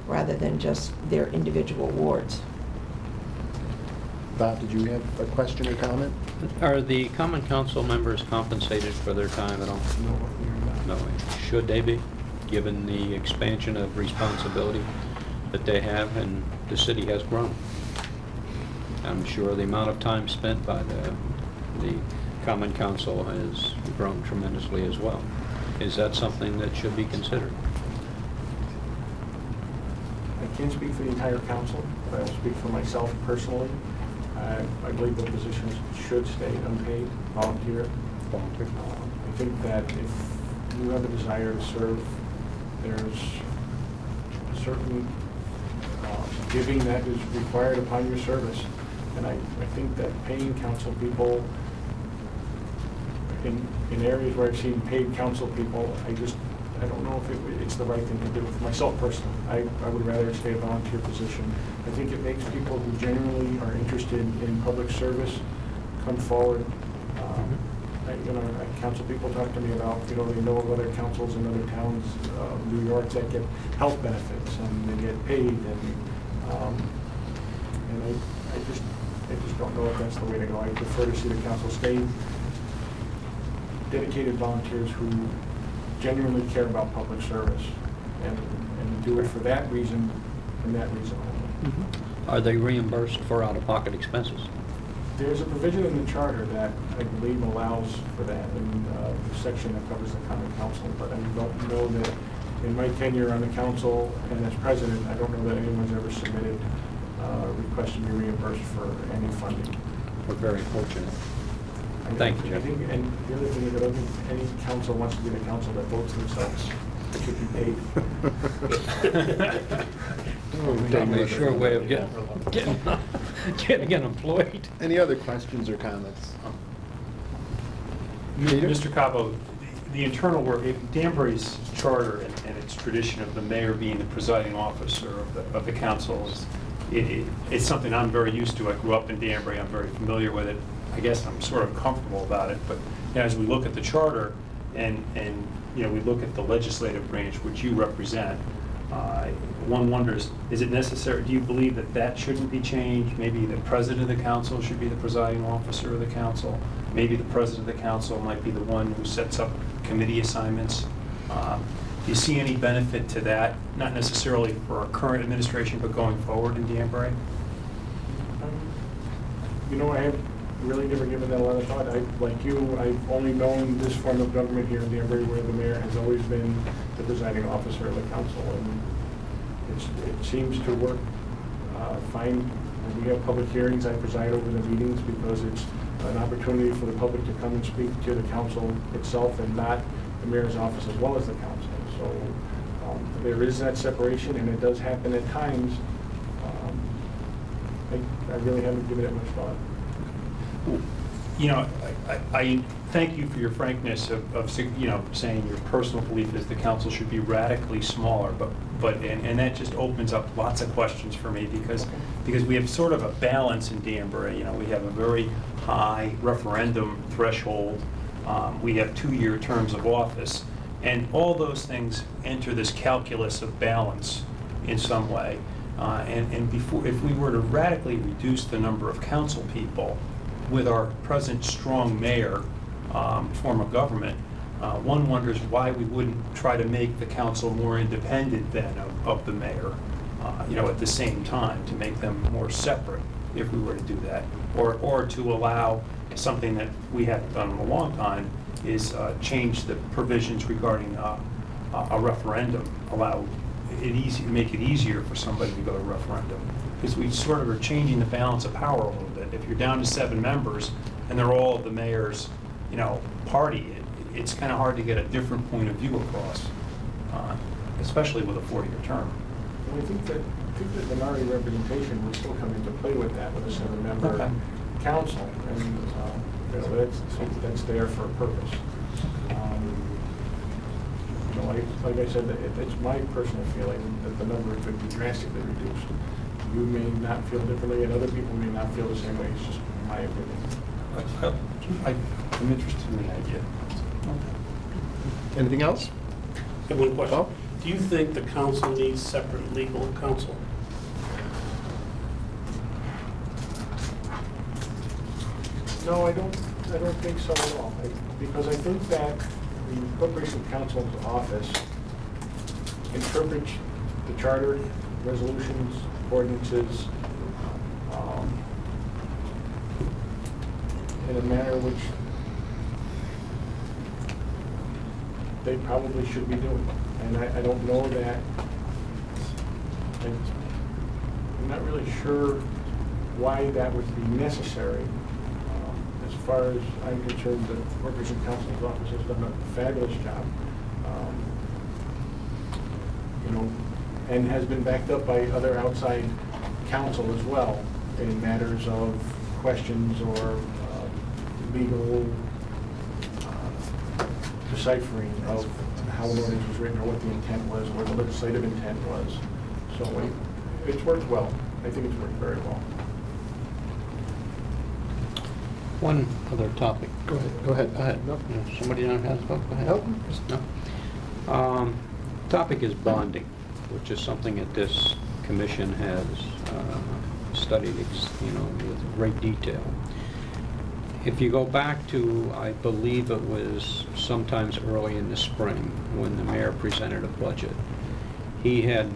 rather than just their individual wards. Bob, did you have a question or comment? Are the common council members compensated for their time at all? No. Should they be, given the expansion of responsibility that they have, and the city has grown? I'm sure the amount of time spent by the common council has grown tremendously as well. Is that something that should be considered? I can't speak for the entire council, but I speak for myself personally. I believe the positions should stay unpaid, volunteer. I think that if you have a desire to serve, there's a certain giving that is required upon your service. And I think that paying council people, in areas where I've seen paid council people, I don't know if it's the right thing to do. For myself personally, I would rather stay a volunteer position. I think it makes people who genuinely are interested in public service come forward. Council people talk to me about, they know of other councils in other towns, New York, that get health benefits and they get paid, and I just don't know if that's the way to go. I prefer to see the council stay dedicated volunteers who genuinely care about public service and do it for that reason and that reason only. Are they reimbursed for out-of-pocket expenses? There's a provision in the charter that I believe allows for that in the section that covers the common council, but I don't know that in my tenure on the council and as president, I don't know that anyone's ever submitted a request to be reimbursed for any funding. We're very fortunate. Thank you, I Jeff. think, and the other thing is that I don't think any council wants to be the council that votes themselves. They should be paid. Probably a sure way of getting unemployed. Any other questions or comments? Peter? Mr. Cabo, the internal work, Danbury's charter and its tradition of the mayor being the presiding officer of the council, it's something I'm very used to. I grew up in Danbury, I'm very familiar with it. I guess I'm sort of comfortable about it, but as we look at the charter and we look at the legislative branch, which you represent, one wonders, is it necessary, do you believe that that shouldn't be changed? Maybe the president of the council should be the presiding officer of the council. Maybe the president of the council might be the one who sets up committee assignments. Do you see any benefit to that? Not necessarily for our current administration, but going forward in Danbury? I have really never given that a lot of thought. Like you, I've only known this form of government here in Danbury where the mayor has always been the presiding officer of the council, and it seems to work fine. When we have public hearings, I preside over the meetings because it's an opportunity for the public to come and speak to the council itself and not the mayor's office as well as the council. So there is that separation, and it does happen at times. I really haven't given it much thought. I thank you for your frankness of saying your personal belief is the council should be radically smaller, and that just opens up lots of questions for me because we have sort of a balance in Danbury. We have a very high referendum threshold. We have 2-year terms of office, and all those things enter this calculus of balance in some way. And if we were to radically reduce the number of council people with our present strong mayor form of government, one wonders why we wouldn't try to make the council more independent then of the mayor, at the same time, to make them more separate if we were to do that, or to allow something that we haven't done in a long time, is change the provisions regarding a referendum, make it easier for somebody to go to referendum. Because we sort of are changing the balance of power a little bit. If you're down to 7 members and they're all of the mayor's, party, it's kind of hard to get a different point of view across, especially with a 4-year term. I think that minority representation would still come into play with that, with a 7-member Okay. council, and that's there for a purpose. Like I said, it's my personal feeling that the number could be drastically reduced. You may not feel differently, and other people may not feel the same way. It's just my opinion. I'm interested in the idea. Anything else? I have one question. Bob? Do you think the council needs separate legal counsel? No, I don't think so at all. Because I think that the Corporation Counsel's office interprets the charter, resolutions, ordinances in a manner which they probably should be doing. And I don't know that, I'm not really sure why that would be necessary. As far as I'm concerned, the Corporation Counsel's office has done a fabulous job. And has been backed up by other outside counsel as well in matters of questions or legal deciphering of how an ordinance was written or what the intent was, or what the legislative intent was. So it's worked well. I think it's worked very well. One other topic. Go ahead. No, somebody else has, go ahead. Nope. No. Topic is bonding, which is something that this commission has studied, with great detail. If you go back to, I believe it was sometimes early in the spring when the mayor presented a budget, he had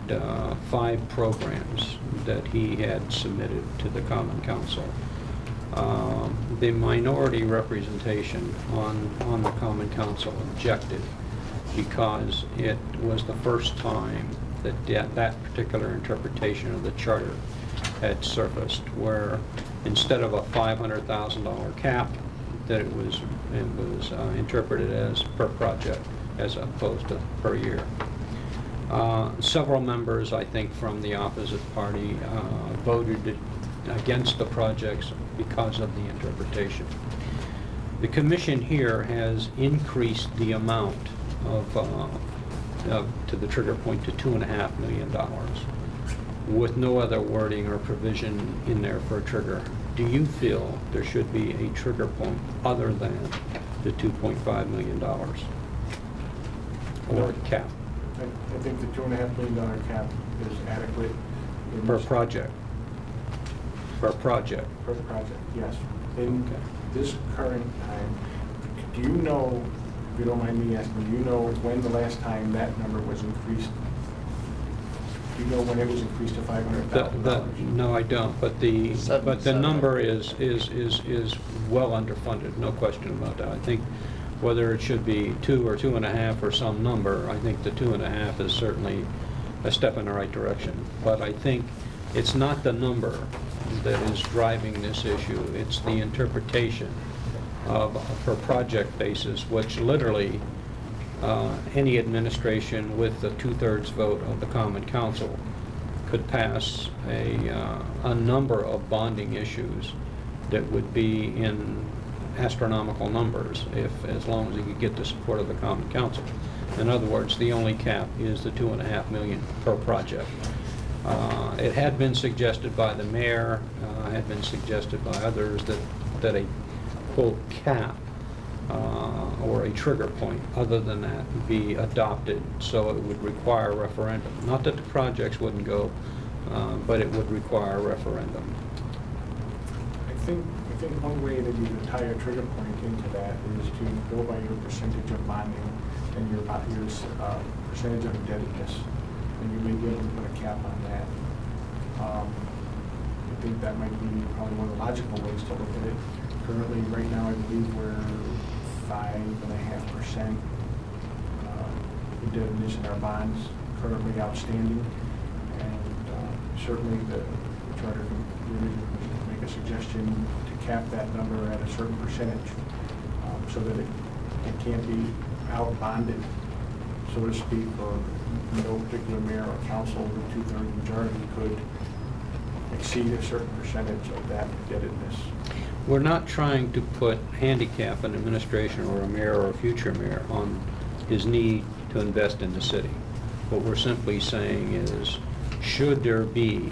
5 programs that he had submitted to the Common Council. The minority representation on the Common Council objected because it was the first time that that particular interpretation of the charter had surfaced, where instead of a $500,000 cap, that it was interpreted as per project as opposed to per year. Several members, I think, from the opposite party voted against the projects because of the interpretation. The commission here has increased the amount to the trigger point to $2.5 million with no other wording or provision in there for a trigger. Do you feel there should be a trigger point other than the $2.5 million or cap I think the $2.5 million cap is adequate. in per this- project. Per project. Per project, yes. In Okay. this current time, do you know, if you don't mind me asking, do you know when the last time that number was increased? Do you know when it was increased to $500,000? No, I don't, but the number is well underfunded, no question about that. I think whether it should be 2 or 2.5 or some number, I think the 2.5 is certainly a step in the right direction. But I think it's not the number that is driving this issue, it's the interpretation of a per project basis, which literally any administration with the 2/3 vote of the Common Council could pass a number of bonding issues that would be in astronomical numbers as long as he could get the support of the Common Council. In other words, the only cap is the $2.5 million per project. It had been suggested by the mayor, had been suggested by others that a quote cap or a trigger point other than that be adopted, so it would require a referendum. Not that the projects wouldn't go, but it would require a referendum. I think one way that you can tie a trigger point into that is to go by your percentage of bonding and your percentage of indebtedness, and you may be able to put a cap on that. I think that might be probably one of the logical ways to look at it. Currently, right now, I believe we're 5.5% indebtedness in our bonds currently outstanding, and certainly the charter can make a suggestion to cap that number at a certain percentage, so that it can't be out bonded, so to speak, or no particular mayor or council with 2/3 majority could exceed a certain percentage of that indebtedness. We're not trying to put handicap an administration or a mayor or a future mayor on his need to invest in the city. What we're simply saying is, should there be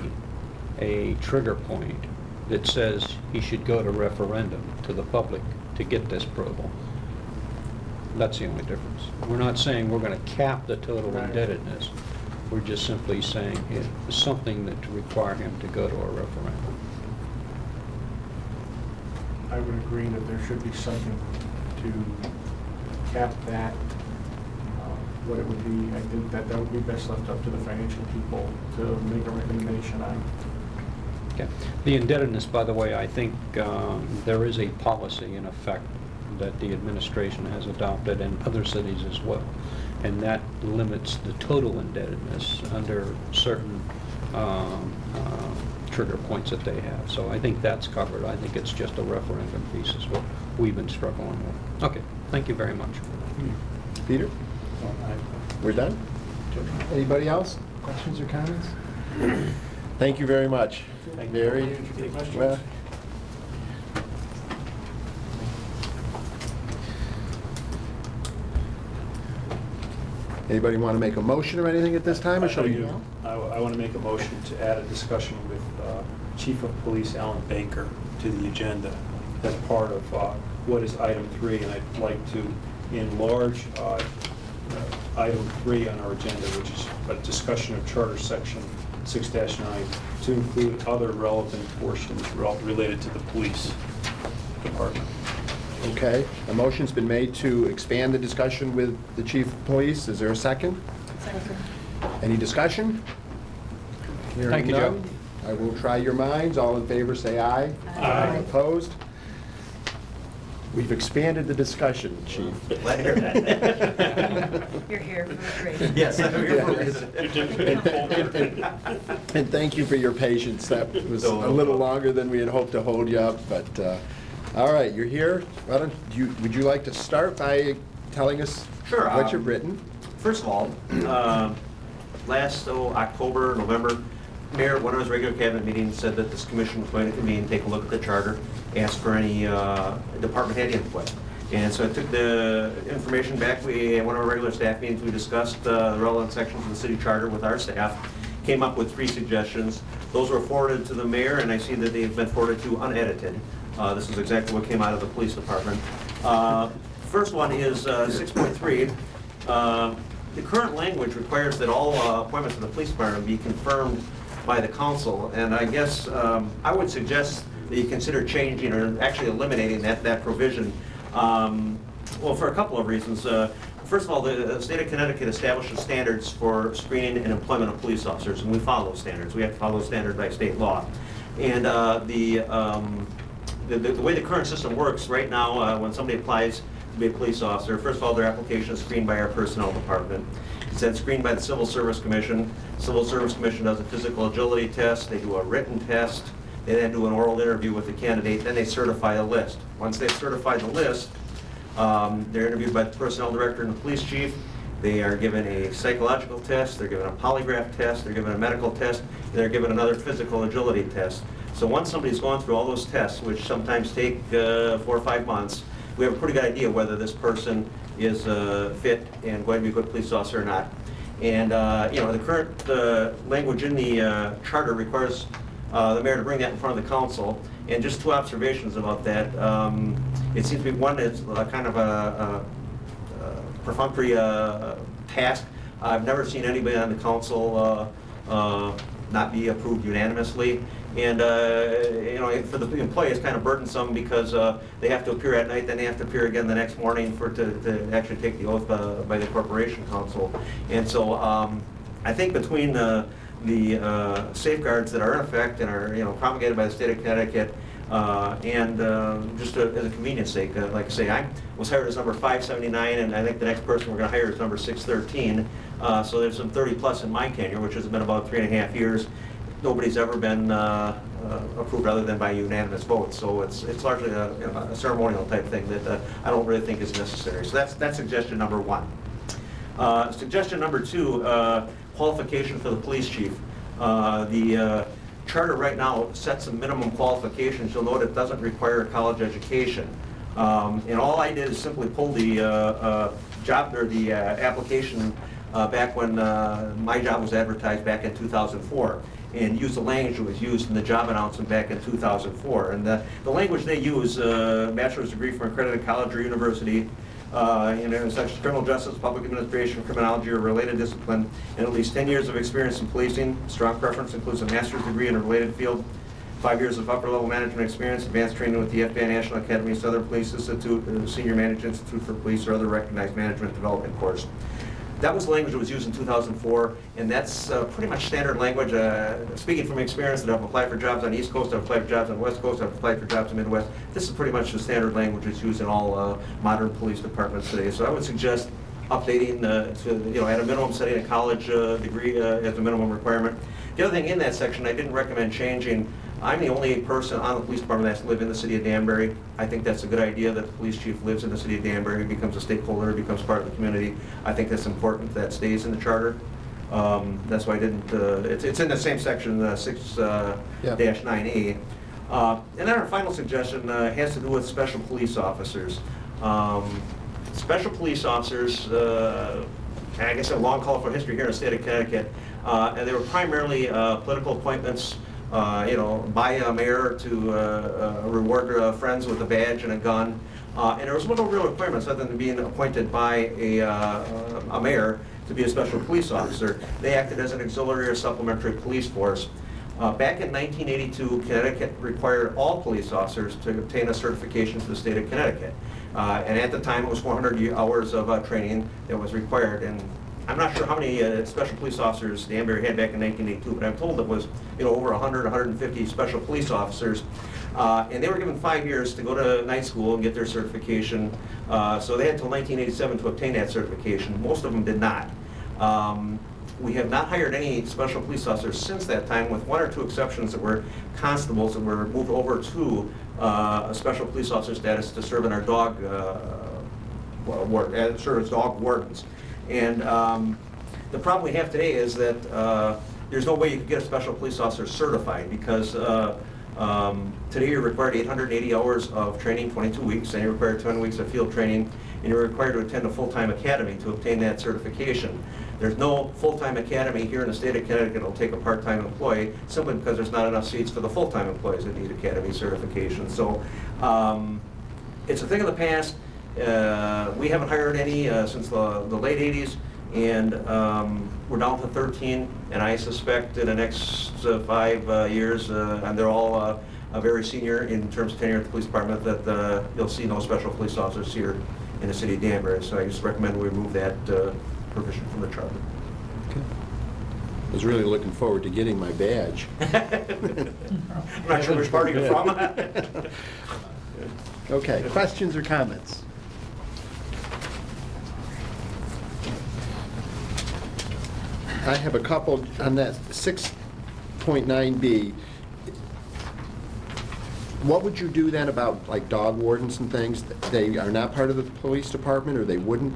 a trigger point that says he should go to referendum to the public to get this approval? That's the only difference. We're not saying we're going to cap the total Right. indebtedness. We're just simply saying it's something that to require him to go to a referendum. I would agree that there should be something to cap that. What it would be, I think that would be best left up to the financial people to make a recommendation on. Okay. The indebtedness, by the way, I think there is a policy in effect that the administration has adopted in other cities as well, and that limits the total indebtedness under certain trigger points that they have. So I think that's covered. I think it's just a referendum piece is what we've been struggling with. Okay, thank you very much. Peter? We're done? Anybody else? Questions or comments? Thank you very much. Very well. Anybody want to make a motion or anything at this time, or shall we? I want to make a motion to add a discussion with Chief of Police Alan Baker to the agenda as part of what is item 3, and I'd like to enlarge item 3 on our agenda, which is a discussion of Charter Section 6-9, to include other relevant portions related to the police department. Okay, a motion's been made to expand the discussion with the chief of police. Is there a second? Second. Any discussion? Hearing Thank you, none, Joe. I will try your minds. All in favor, say aye. Aye. Opposed? We've expanded the discussion, chief. You're here for a reason. Yes, I'm here for a reason. And thank you for your patience. That was a little longer than we had hoped to hold you up, but, all right, you're here. Why don't would you like to start by telling us Sure, what you've written? First of all, last October, November, Mayor, at one of his regular cabinet meetings, said that this commission was going to convene, take a look at the charter, ask for any department head input. And so I took the information back. We, at one of our regular staff meetings, we discussed the relevant sections of the city charter with our staff, came up with 3 suggestions. Those were forwarded to the mayor, and I see that they've been forwarded to unedited. This is exactly what came out of the police department. First one is 6.3. The current language requires that all appointments in the police department be confirmed by the council, and I guess I would suggest that you consider changing or actually eliminating that provision. Well, for a couple of reasons. First of all, the state of Connecticut establishes standards for screening and employment of police officers, and we follow those standards. We have to follow those standards by state law. And the way the current system works right now, when somebody applies to be a police officer, first of all, their application is screened by our personnel department. It's then screened by the Civil Service Commission. Civil Service Commission does a physical agility test. They do a written test. They then do an oral interview with the candidate. Then they certify a list. Once they've certified the list, they're interviewed by the personnel director and the police chief. They are given a psychological test, they're given a polygraph test, they're given a medical test, and they're given another physical agility test. So once somebody's gone through all those tests, which sometimes take 4 or 5 months, we have a pretty good idea whether this person is fit and going to be a good police officer or not. And the current language in the charter requires the mayor to bring that in front of the council. And just 2 observations about that. It seems to be one that's kind of a perfunctory task. I've never seen anybody on the council not be approved unanimously. And for the employee, it's kind of burdensome because they have to appear at night, then they have to appear again the next morning to actually take the oath by the corporation council. And so I think between the safeguards that are in effect and are promulgated by the state of Connecticut, and just as a convenience sake, like I say, I was hired as number 579, and I think the next person we're going to hire is number 613. So there's some 30 plus in my tenure, which has been about 3.5 years. Nobody's ever been approved other than by unanimous vote. So it's largely a ceremonial type thing that I don't really think is necessary. So that's suggestion number 1. Suggestion number 2, qualification for the police chief. The charter right now sets some minimum qualifications. You'll note it doesn't require a college education. And all I did is simply pull the job or the application back when my job was advertised back in 2004, and use the language that was used in the job announcement back in 2004. And the language they use, bachelor's degree from accredited college or university, such as criminal justice, public administration, criminology, or related discipline, and at least 10 years of experience in policing. Strong preference includes a master's degree in a related field, 5 years of upper-level management experience, advanced training with the FBI National Academy, Southern Police Institute, Senior Management Institute for Police, or other recognized management development course. That was the language that was used in 2004, and that's pretty much standard language. Speaking from experience, that I've applied for jobs on the East Coast, I've applied for jobs on the West Coast, I've applied for jobs in the Midwest. This is pretty much the standard language that's used in all modern police departments today. So I would suggest updating to, at a minimum, setting a college degree as a minimum requirement. The other thing in that section I didn't recommend changing. I'm the only person on the police department that's lived in the city of Danbury. I think that's a good idea that the police chief lives in the city of Danbury, becomes a stakeholder, becomes part of the community. I think that's important that stays in the charter. That's why I didn't, it's in the same section, 6-9A. And then our final suggestion has to do with special police officers. Special police officers, I guess a long, colorful history here in the state of Connecticut, and they were primarily political appointments, by a mayor to reward friends with a badge and a gun. And there was no real requirements other than being appointed by a mayor to be a special police officer. They acted as an auxiliary or supplementary police force. Back in 1982, Connecticut required all police officers to obtain a certification to the state of Connecticut. And at the time, it was 400 hours of training that was required. And I'm not sure how many special police officers Danbury had back in 1982, but I'm told it was over 100, 150 special police officers. And they were given 5 years to go to night school and get their certification. So they had until 1987 to obtain that certification. Most of them did not. We have not hired any special police officers since that time, with 1 or 2 exceptions that were constables that were moved over to a special police officer status to serve in our dog serve as dog wardens. And the problem we have today is that there's no way you could get a special police officer certified, because today you're required 880 hours of training, 22 weeks, and you're required 10 weeks of field training, and you're required to attend a full-time academy to obtain that certification. There's no full-time academy here in the state of Connecticut that will take a part-time employee, simply because there's not enough seats for the full-time employees that need academy certification. So it's a thing of the past. We haven't hired any since the late 80s, and we're down to 13, and I suspect in the next 5 years, and they're all very senior in terms of tenure at the police department, that you'll see no special police officers here in the city of Danbury. So I just recommend we remove that provision from the charter. Okay. I was really looking forward to getting my badge. I'm not sure which party you're from. Okay, questions or comments? I have a couple on that 6.9B. What would you do then about like dog wardens and things? They are not part of the police department, or they wouldn't?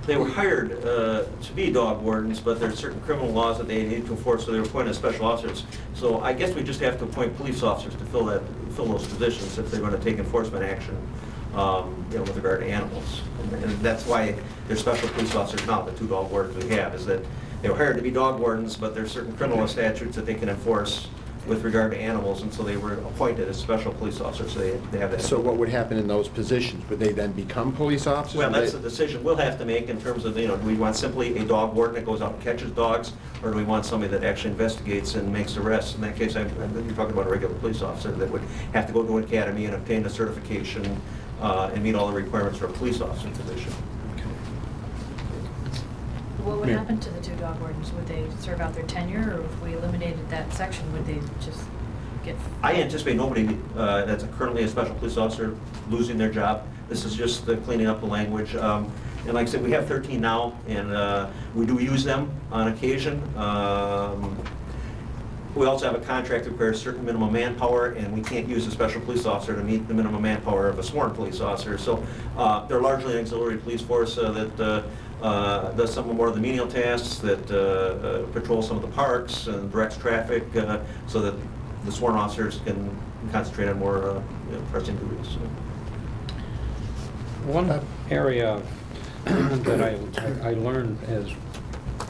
They were hired to be dog wardens, but there's certain criminal laws that they need to enforce, so they were appointed as special officers. So I guess we just have to appoint police officers to fill those positions if they're going to take enforcement action, with regard to animals. And that's why they're special police officers now, the 2 dog wardens we have, is that they were hired to be dog wardens, but there's certain criminal statutes that they can enforce with regard to animals, and so they were appointed as special police officers, so they have that. So what would happen in those positions? Would they then become police officers? Well, Would that's they- the decision we'll have to make in terms of, do we want simply a dog warden that goes out and catches dogs, or do we want somebody that actually investigates and makes arrests? In that case, you're talking about a regular police officer that would have to go to an academy and obtain a certification and meet all the requirements for a police officer position. What would Mayor. happen to the 2 dog wardens? Would they serve out their tenure, or if we eliminated that section, would they just get? I anticipate nobody that's currently a special police officer losing their job. This is just cleaning up the language. And like I said, we have 13 now, and we do use them on occasion. We also have a contract that requires certain minimum manpower, and we can't use a special police officer to meet the minimum manpower of a sworn police officer. So they're largely an auxiliary police force that does some more of the menial tasks, that patrols some of the parks and directs traffic, so that the sworn officers can concentrate on more pressing duties. So. One area that I learned as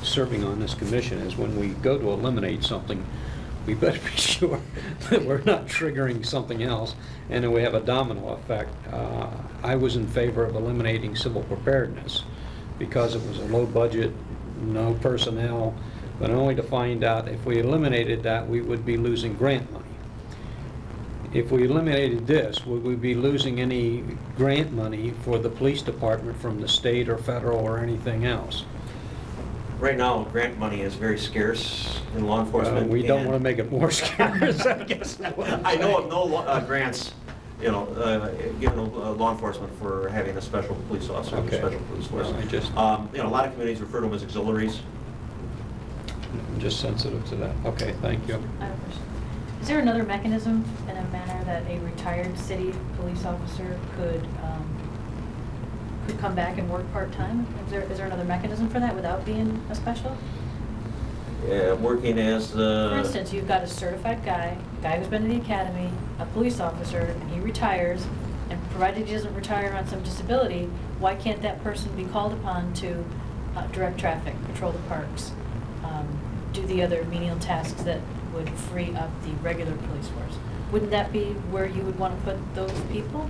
serving on this commission is when we go to eliminate something, we better be sure that we're not triggering something else, and then we have a domino effect. I was in favor of eliminating civil preparedness because it was a low budget, no personnel, but only to find out if we eliminated that, we would be losing grant money. If we eliminated this, would we be losing any grant money for the police department from the state or federal or anything else? Right now, grant money is very scarce in law enforcement. We don't want to make it more scarce, I guess. I know of no grants, given law enforcement for having a special police officer, Okay. special police force. Well, I just- a lot of committees refer to them as auxiliaries. I'm just sensitive to that. Okay, thank you. I have a question. Is there another mechanism in a manner that a retired city police officer could come back and work part-time? Is there another mechanism for that without being a special? Working as For instance, you've got a certified guy who's been to the academy, a police officer, and he retires, and provided he doesn't retire on some disability, why can't that person be called upon to direct traffic, patrol the parks, do the other menial tasks that would free up the regular police force? Wouldn't that be where you would want to put those people?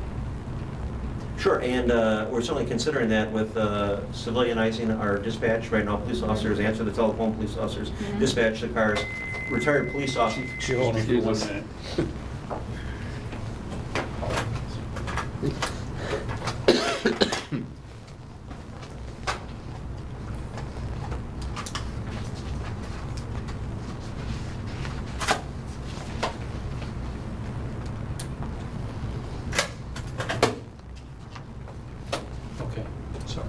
Sure, and we're certainly considering that with civilianizing our dispatch. Right now, police officers answer the telephone, police officers dispatch the cars. Retired police officers. Excuse me for 1 minute. Okay, sorry.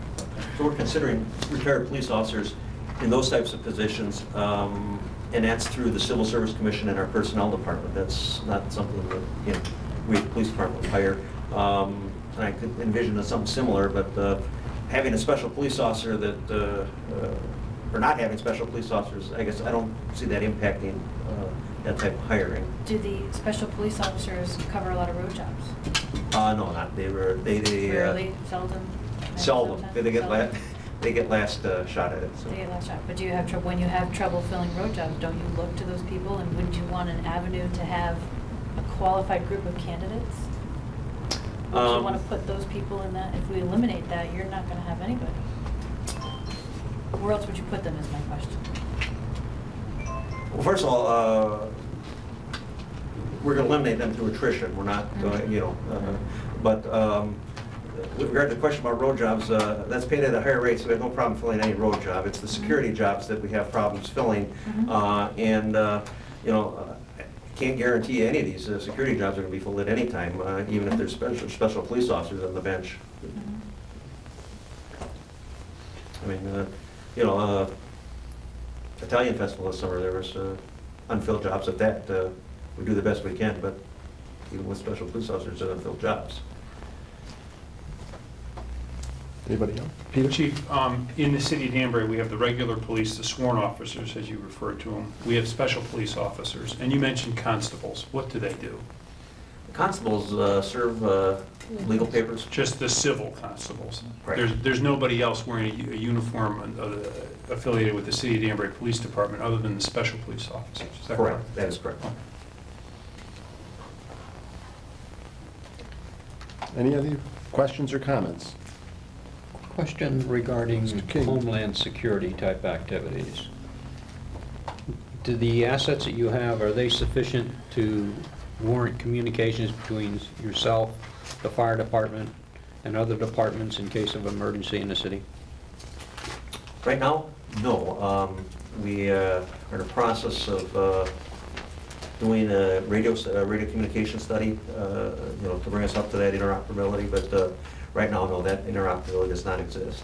So we're considering retired police officers in those types of positions, and that's through the Civil Service Commission and our Personnel Department. That's not something that, we, the police department, would hire. And I could envision something similar, but having a special police officer that, or not having special police officers, I guess I don't see that impacting that type of hiring. Do the special police officers cover a lot of road jobs? No, not, they Rarely, seldom? seldom, Sometimes? they get last shot at it, so. They get last shot. But do you have trouble, when you have trouble filling road jobs, don't you look to those people? And wouldn't you want an avenue to have a qualified group of candidates? you want to put those people in that? If we eliminate that, you're not going to have anybody. Where else would you put them is my question. Well, first of all, we're going to eliminate them through attrition. We're not going, but with regard to the question about road jobs, that's paid at a higher rate, so we have no problem filling any road job. It's the security jobs that we have problems filling. Can't guarantee any of these security jobs are going to be filled at any time, even if there's special police officers on the bench. I mean, Italian festival this summer, there was unfilled jobs at that. We do the best we can, but even with special police officers, there's unfilled jobs. Anybody else? Peter? Chief, in the city of Danbury, we have the regular police, the sworn officers, as you referred to them. We have special police officers, and you mentioned constables. What do they do? Constables serve legal papers. Just the civil constables. Right. There's nobody else wearing a uniform affiliated with the city of Danbury Police Department other than the special police officers. Is that correct? Correct, that is correct. Any other questions or comments? Question regarding Mr. King. Homeland Security type activities. Do the assets that you have, are they sufficient to warrant communications between yourself, the fire department, and other departments in case of emergency in the city? Right now, no. We are in the process of doing a radio communication study, to bring us up to that interoperability, but right now, no, that interoperability does not exist.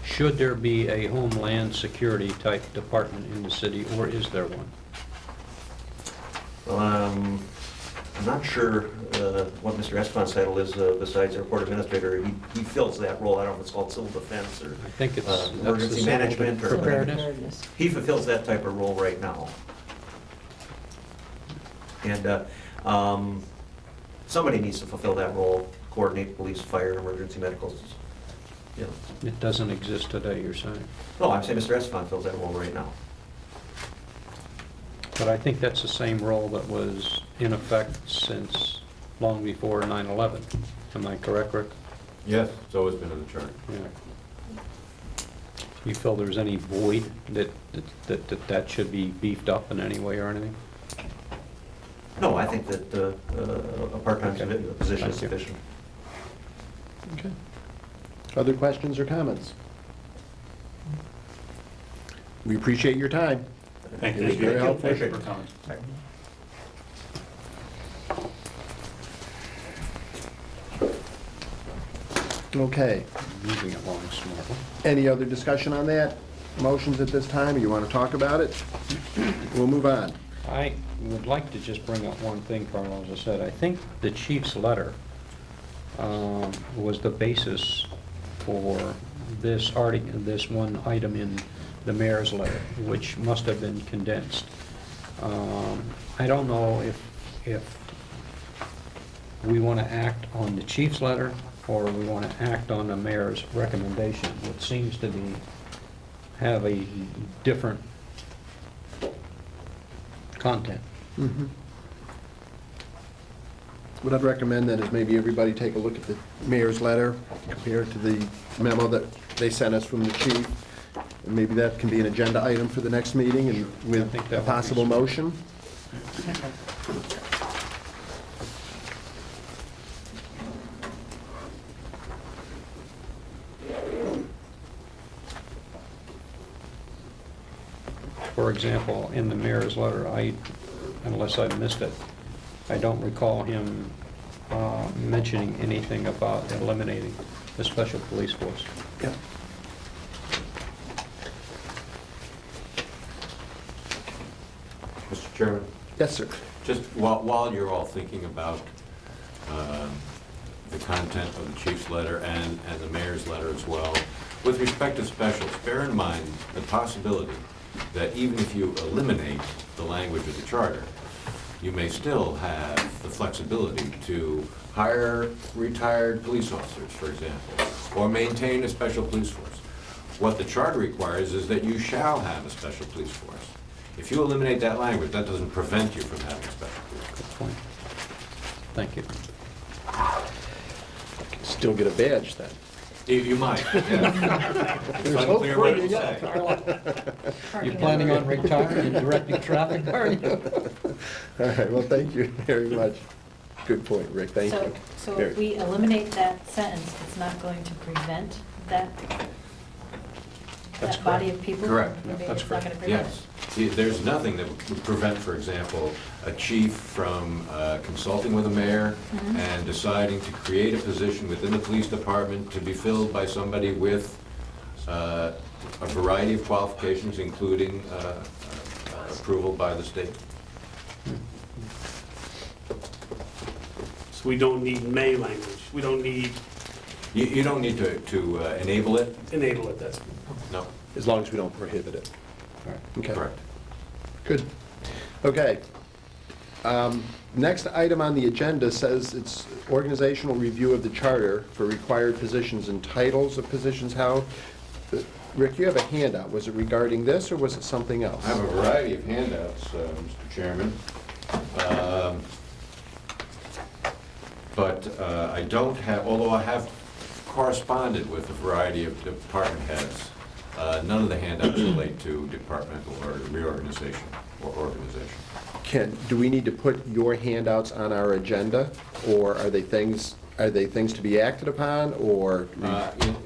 Should there be a Homeland Security type department in the city, or is there one? I'm not sure what Mr. Espin's title is besides airport administrator. He fills that role. I don't know if it's called civil defense or I think it's that's the emergency civil management or preparedness. he fulfills that type of role right now. And somebody needs to fulfill that role, coordinate police, fire, emergency medicals. It doesn't exist today, you're saying? No, I'm saying Mr. Espin fills that role right now. But I think that's the same role that was in effect since long before 9/11. Am I correct, Rick? Yes, it's always been in the chart. Yeah. You feel there's any void that should be beefed up in any way or anything? No, I think that a part-time Okay. position is Thank you. sufficient. Okay. Other questions or comments? We appreciate your time. Thank It was you. very helpful. Thank you for coming. Okay. Moving it along smartly. Any other discussion on that? Motions at this time, or you want to talk about it? We'll move on. I would like to just bring up one thing, Carl, as I said. I think the chief's letter was the basis for this article, this one item in the mayor's letter, which must have been condensed. I don't know if we want to act on the chief's letter or we want to act on the mayor's recommendation, which seems to be, have a different content. Mhm. What I'd recommend then is maybe everybody take a look at the mayor's letter, compare it to the memo that they sent us from the chief. And maybe that can be an agenda item for the next meeting and I with think a that would be possible smart. motion. For example, in the mayor's letter, unless I missed it, I don't recall him mentioning anything about eliminating the special police force. Yep. Mr. Chairman, Yes, sir. just while you're all thinking about the content of the chief's letter and the mayor's letter as well, with respect to specials, bear in mind the possibility that even if you eliminate the language of the charter, you may still have the flexibility to hire retired police officers, for example, or maintain a special police force. What the charter requires is that you shall have a special police force. If you eliminate that language, that doesn't prevent you from having a special police force. Good point. Thank you. Still get a badge then. You might, yeah. It's There's hope unclear for what you it will yet, say. Carla. You planning on retiring and directing traffic, are you? All right, well, thank you very much. Good point, Rick, thank you. So Here. if we eliminate that sentence, it's not going to prevent that That's body correct. of people? Correct. Maybe That's it's not correct. going to prevent Yes. it. There's nothing that would prevent, for example, a chief from consulting with the mayor Mhm. and deciding to create a position within the police department to be filled by somebody with a variety of qualifications, including approval by the state. So we don't need may language. We don't need You don't need to enable it, enable it, that's. no. As long as we don't prohibit it. Okay. Correct. Good. Okay. Next item on the agenda says it's organizational review of the charter for required positions and titles of positions held. Rick, you have a handout. Was it regarding this, or was it something else? I have a variety of handouts, Mr. Chairman. But I don't have, although I have corresponded with a variety of department heads, none of the handouts relate to departmental or reorganization or organization. Do we need to put your handouts on our agenda, or are they things to be acted upon, or?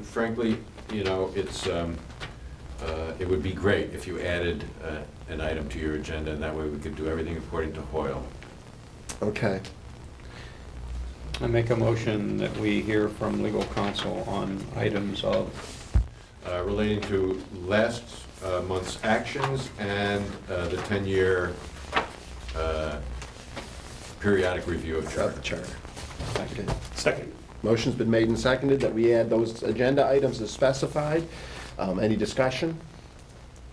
Frankly, you know, it would be great if you added an item to your agenda, and that way we could do everything according to Hoyle. Okay. I make a motion that we hear from legal counsel on items of, Relating to last month's actions and the 10-year periodic review of About the charter. charter. Okay. Second. Motion's been made and seconded that we add those agenda items as specified. Any discussion?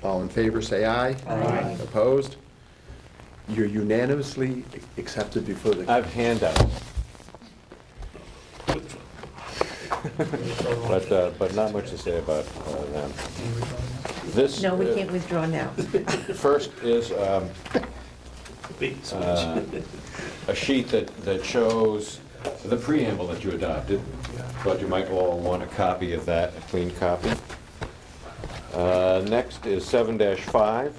All in favor, say aye. Aye. Opposed? You're unanimously accepted before the... I have handouts, but not much to say about them. This, No, we can't withdraw now. first is Beat switch. a sheet that shows The preamble that you adopted, but you might all want a copy of that, a clean copy. Next is 7-5,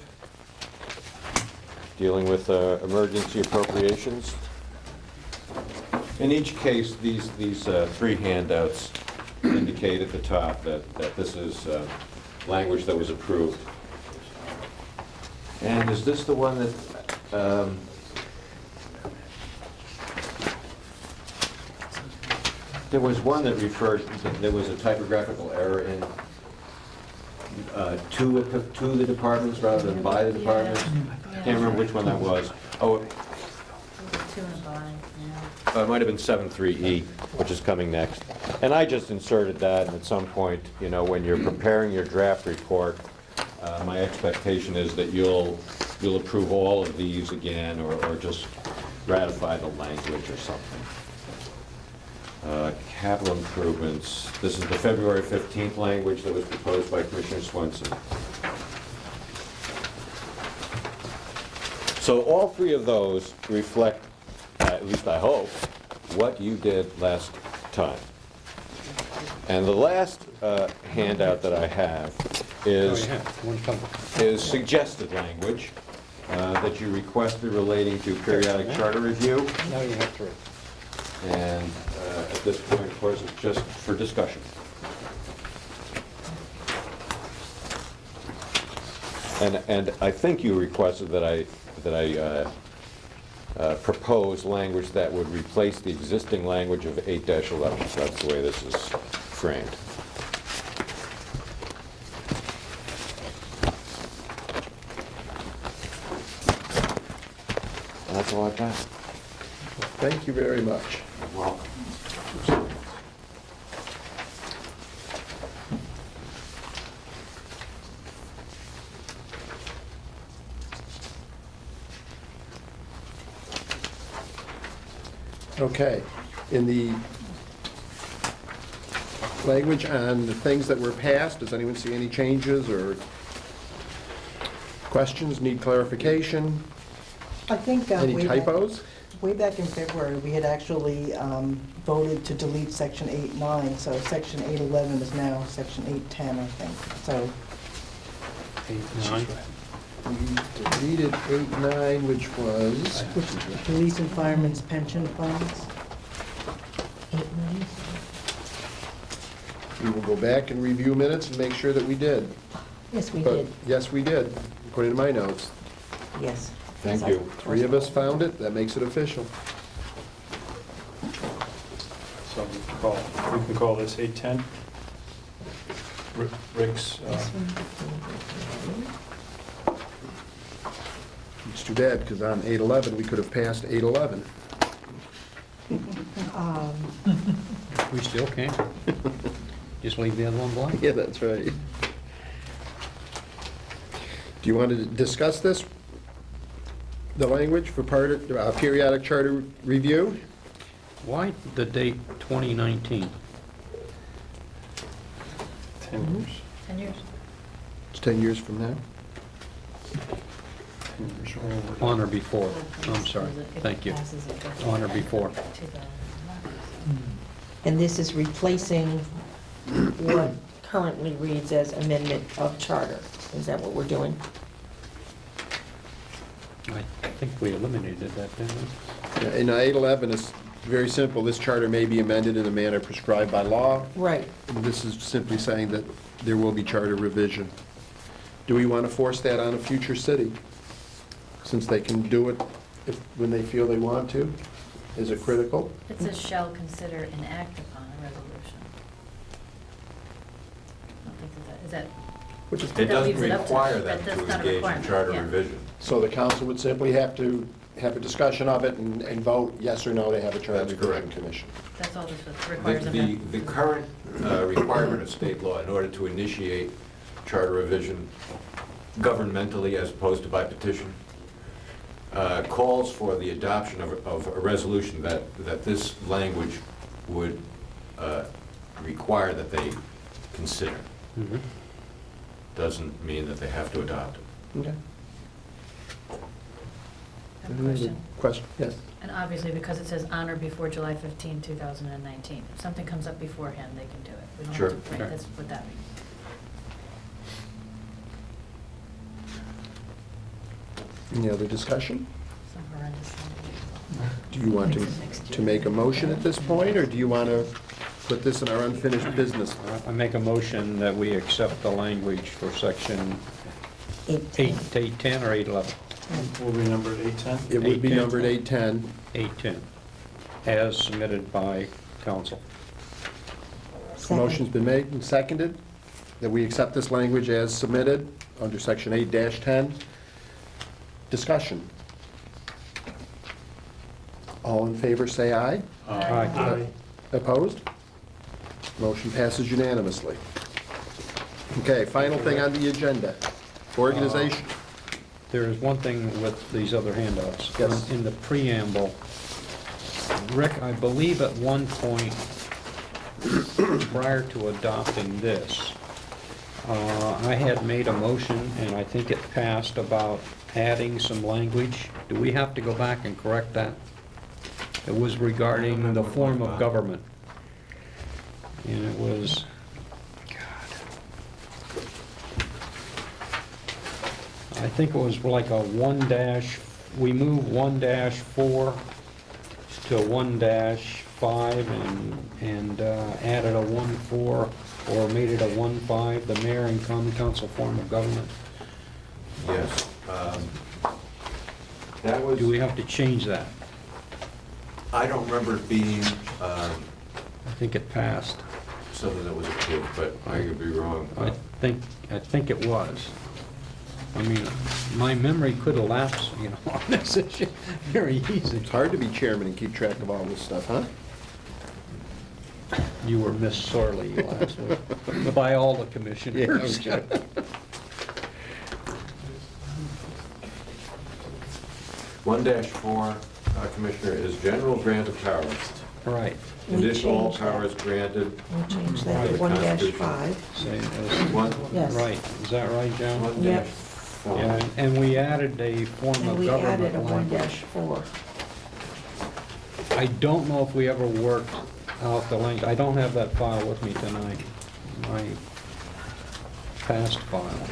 dealing with emergency appropriations. In each case, these three handouts indicate at the top that this is language that was approved. And is this the one that, there was one that referred, there was a typographical error in to the departments rather than by the departments? Yeah. Can't remember which one that was. Oh, Those are two and by, yeah. it might have been 7.3E, which is coming next. And I just inserted that, and at some point, you know, when you're preparing your draft report, my expectation is that you'll approve all of these again, or just ratify the language or something. Capital improvements, this is the February 15th language that was proposed by Commissioner Swenson. So all three of those reflect, at least I hope, what you did last time. And the last handout that I have is suggested language that you requested relating to periodic charter review. now you have three. And at this point, of course, it's just for discussion. And I think you requested that I propose language that would replace the existing language of 8-11. That's the way this is framed. And that's all I've got. Thank you very much. You're welcome. Okay. In the language on the things that were passed, does anyone see any changes or questions, need clarification? I think Any typos? Way back in February, we had actually voted to delete section 8.9, so section 8.11 is now section 8.10, I think. So 8, 9. We deleted 8.9, which was, police and firemen's pension funds. 8, 9. we will go back and review minutes and make sure that we did. Yes, we But did. yes, we did, according to my notes. Yes. Thank Yes, you. 3 of us found it, that makes it official. So we can call this 810. Rick's, This one. It's too bad, because on 8/11, we could have passed 8/11. We still can. Just leave the other one blank. Yeah, that's right. Do you want to discuss this? The language for part of periodic charter review? Why the date 2019? 10 years. 10 years. It's 10 years from now. 10 years forward. On or before? I'm sorry. Thank you. On or before. And this is replacing what currently reads as amendment of charter. Is that what we're doing? I think we eliminated that, didn't we? And 8/11 is very simple. This charter may be amended in the manner prescribed by law. Right. And this is simply saying that there will be charter revision. Do we want to force that on a future city? Since they can do it when they feel they want to? Is it critical? It says shall consider and act upon a resolution. I don't think that, is that, Which is, It That doesn't leaves it up to- require them that's to not a engage in requirement, charter yeah. revision. so the council would simply have to have a discussion of it and vote yes or no to have a charter That's revision correct. commission. that's all this requires them The current requirement of state law in order to initiate charter revision governmentally as opposed to by petition calls for the adoption of a resolution that this language would require that they consider. Mhm. Doesn't mean that they have to adopt it. Okay. I have a question. Question? Yes. And obviously, because it says on or before July 15, 2019, if something comes up beforehand, they can do it. We don't have Sure. to- right, Sure. that's what that means. Any other discussion? Some horrendous thing. Do you want to make a motion at this point, or do you want to put this in our unfinished business? I make a motion that we accept the language for section 8, 810 or 811? Will be numbered 810? It would be 810. numbered 810. 810, as submitted by council. Motion's been made and seconded that we accept this language as submitted under section 8-10. Discussion. All in favor, say aye. Aye. Opposed? Motion passes unanimously. Okay, final thing on the agenda. Organization. There is one thing with these other handouts. Yes. In the preamble, Rick, I believe at one point, prior to adopting this, I had made a motion, and I think it passed, about adding some language. Do we have to go back and correct that? It was regarding the form of government. And it was, I think it was like a 1-, we moved 1-4 to 1-5 and added a 1-4 or made it a 1-5, the mayor and common council form of government. Yes. That was, Do we have to change that? I don't remember it being I think it passed. something that was approved, but I could be wrong. I think it was. I mean, my memory could elapse, on this issue very easy. It's hard to be chairman and keep track of all this stuff, huh? You were missed sorely last week by all the commissioners. Yeah, okay. 1-4, Commissioner, is general grant of powers. Right. We Conditional all changed that. powers granted. We'll change that to by the 1-5. Same as, One, Yes. right, is that right, John? 1-4. Yeah, and we added a form And of we added government a language. 1-4. I don't know if we ever worked out the length. I don't have that file with me tonight, my past file.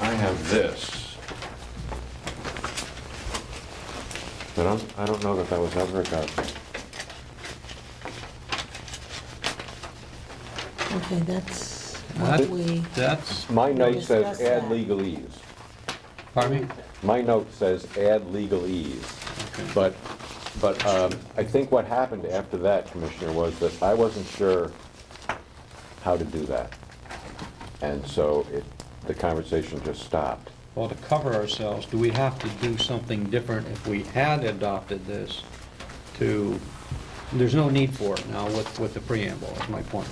I have this. But I don't know that that was ever got. Okay, that's what That- we, That's, My note discussed says add that. legalese. pardon me? My note says add legalese. Okay. But I think what happened after that, Commissioner, was that I wasn't sure how to do that. And so the conversation just stopped. Well, to cover ourselves, do we have to do something different if we had adopted this to, there's no need for it now with the preamble, is my point.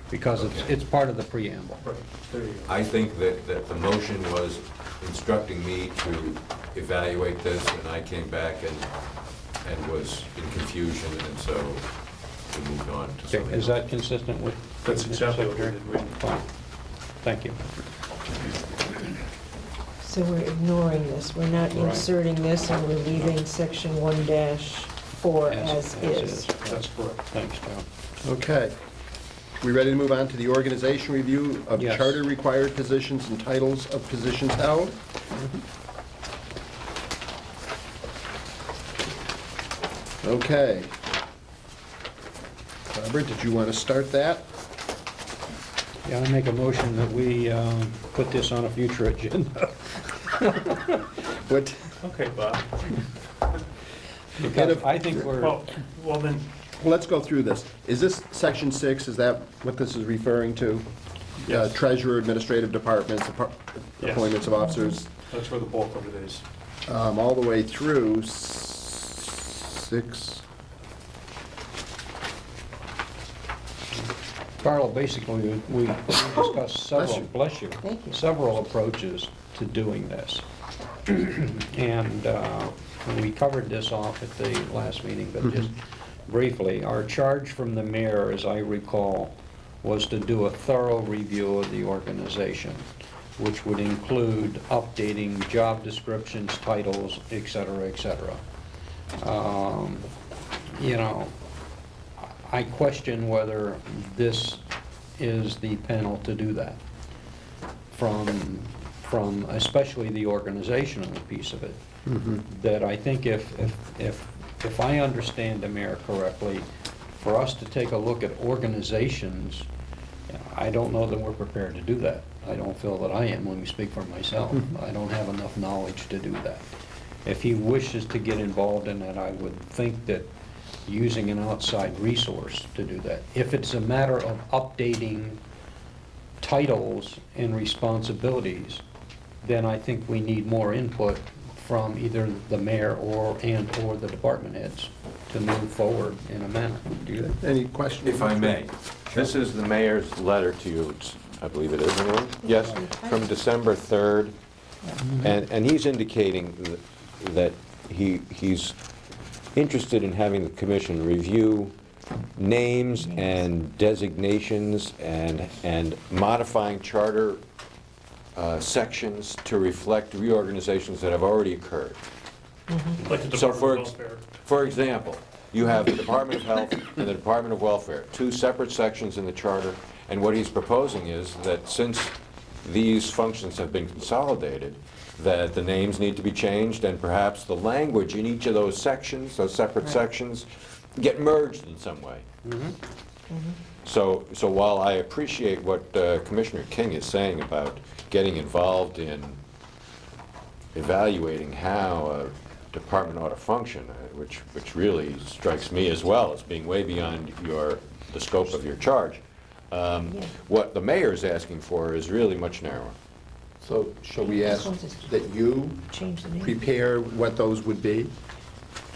Because it's part of the preamble. Right, there you go. I think that the motion was instructing me to evaluate this, and I came back and was in confusion, and so we moved on to Okay, something is else. that consistent with? That's Mr. exactly what we Secretary? did. Fine. Thank you. so we're ignoring this. We're not Right. inserting this, and we're leaving section 1-4 as is. That's correct. Thanks, Joe. Okay. We ready to move on to the organization review of Yes. charter-required positions and titles of positions held? Okay. Robert, did you want to start that? Yeah, I make a motion that we put this on a future agenda. What, Okay, Bob. Because I think we're, Well, then, let's go through this. Is this section 6, is that what this is referring to? Yes. Treasurer, administrative departments, Yes. appointments of officers, that's where the bulk of it is. all the way through 6. Carl, basically, we discussed several, bless you, Thank you. several approaches to doing this. And we covered this off at the last meeting, but just briefly, our charge from the mayor, as I recall, was to do a thorough review of the organization, which would include updating job descriptions, titles, et cetera, et cetera. You know, I question whether this is the panel to do that, from especially the organizational piece of it. That I think if I understand the mayor correctly, for us to take a look at organizations, I don't know that we're prepared to do that. I don't feel that I am, when we speak for myself. I don't have enough knowledge to do that. If he wishes to get involved in it, I would think that using an outside resource to do that. If it's a matter of updating titles and responsibilities, then I think we need more input from either the mayor or the department heads to move forward in a manner. Do you? Any questions? If I may, This is the mayor's letter to you, I believe it is, anyway? Yes, from December 3rd. And he's indicating that he's interested in having the commission review names and designations and modifying charter sections to reflect reorganizations that have already occurred. Like the So Department of Welfare. For example, you have the Department of Health and the Department of Welfare, two separate sections in the charter, and what he's proposing is that since these functions have been consolidated, that the names need to be changed and perhaps the language in each of those sections, those separate sections, get merged in some way. So while I appreciate what Commissioner King is saying about getting involved in evaluating how a department ought to function, which really strikes me as well as being way beyond the scope of your charge, what the mayor is asking for is really much narrower. So shall we ask that you Change the name. prepare what those would be